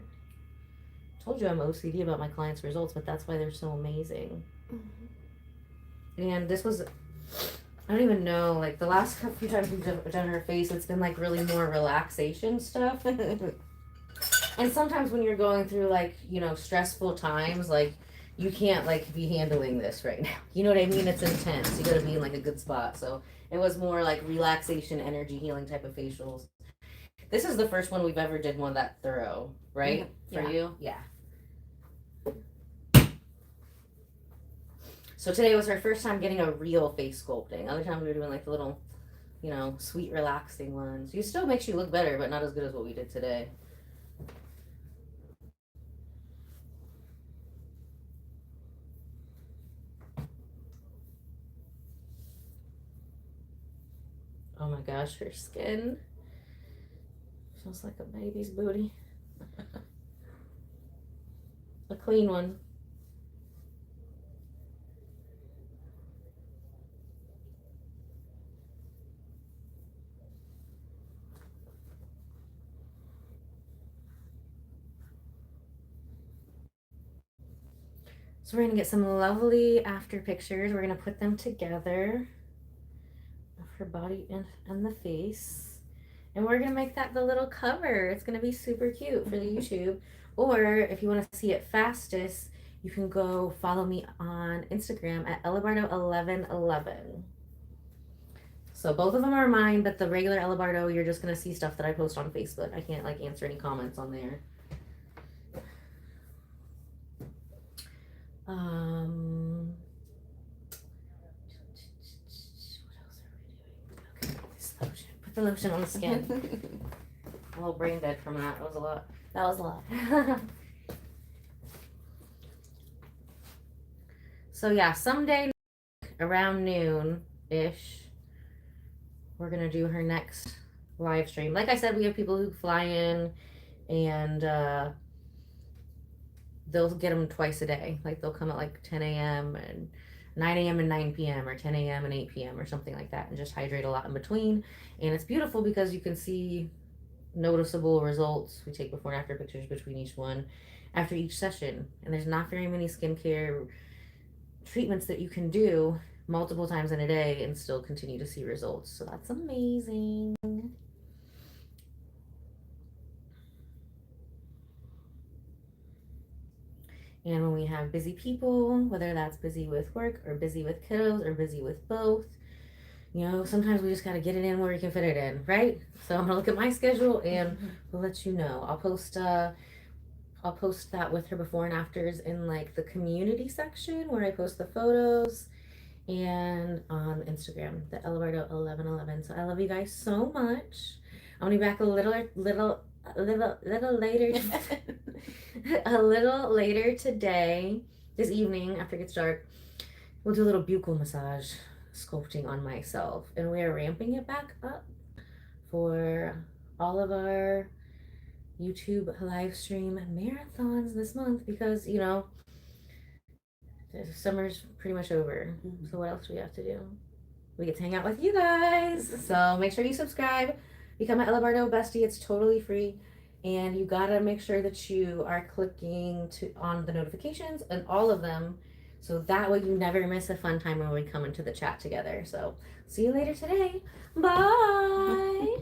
Told you I'm OCD about my clients' results, but that's why they're so amazing. And this was, I don't even know, like the last few times we've done her face, it's been like really more relaxation stuff. And sometimes when you're going through like, you know, stressful times, like you can't like be handling this right now. You know what I mean? It's intense. You gotta be in like a good spot. So it was more like relaxation, energy healing type of facials. This is the first one we've ever did one that thorough, right? For you? Yeah. So today was her first time getting a real face sculpting. Other times we were doing like the little, you know, sweet relaxing ones. It still makes you look better, but not as good as what we did today. Oh my gosh, her skin feels like a baby's booty. A clean one. So we're gonna get some lovely after pictures. We're gonna put them together of her body and the face. And we're gonna make that the little cover. It's gonna be super cute for the YouTube. Or if you wanna see it fastest, you can go follow me on Instagram at Ella Bardo 1111. So both of them are mine, but the regular Ella Bardo, you're just gonna see stuff that I post on Facebook. I can't like answer any comments on there. What else are we doing? Okay, this lotion. Put the lotion on the skin. I'm a little brain dead from that. That was a lot. That was a lot. So yeah, someday around noon-ish, we're gonna do her next live stream. Like I said, we have people who fly in and they'll get them twice a day. Like they'll come at like 10 a.m. and 9 a.m. and 9 p.m. or 10 a.m. and 8 p.m. or something like that, and just hydrate a lot in between. And it's beautiful because you can see noticeable results. We take before and after pictures between each one after each session. And there's not very many skincare treatments that you can do multiple times in a day and still continue to see results. So that's amazing. And when we have busy people, whether that's busy with work or busy with kiddos or busy with both, you know, sometimes we just gotta get it in where we can fit it in, right? So I'm gonna look at my schedule and we'll let you know. I'll post that with her before and afters in like the community section where I post the photos, and on Instagram, the Ella Bardo 1111. So I love you guys so much. I'm gonna be back a little later, a little later today, this evening after it gets dark. We'll do a little buccal massage sculpting on myself, and we are ramping it back up for all of our YouTube live stream marathons this month because, you know, the summer's pretty much over. So what else do we have to do? We get to hang out with you guys. So make sure you subscribe. Become an Ella Bardo Bestie. It's totally free. And you gotta make sure that you are clicking on the notifications and all of them. So that way you never miss a fun time when we come into the chat together. So see you later today. Bye.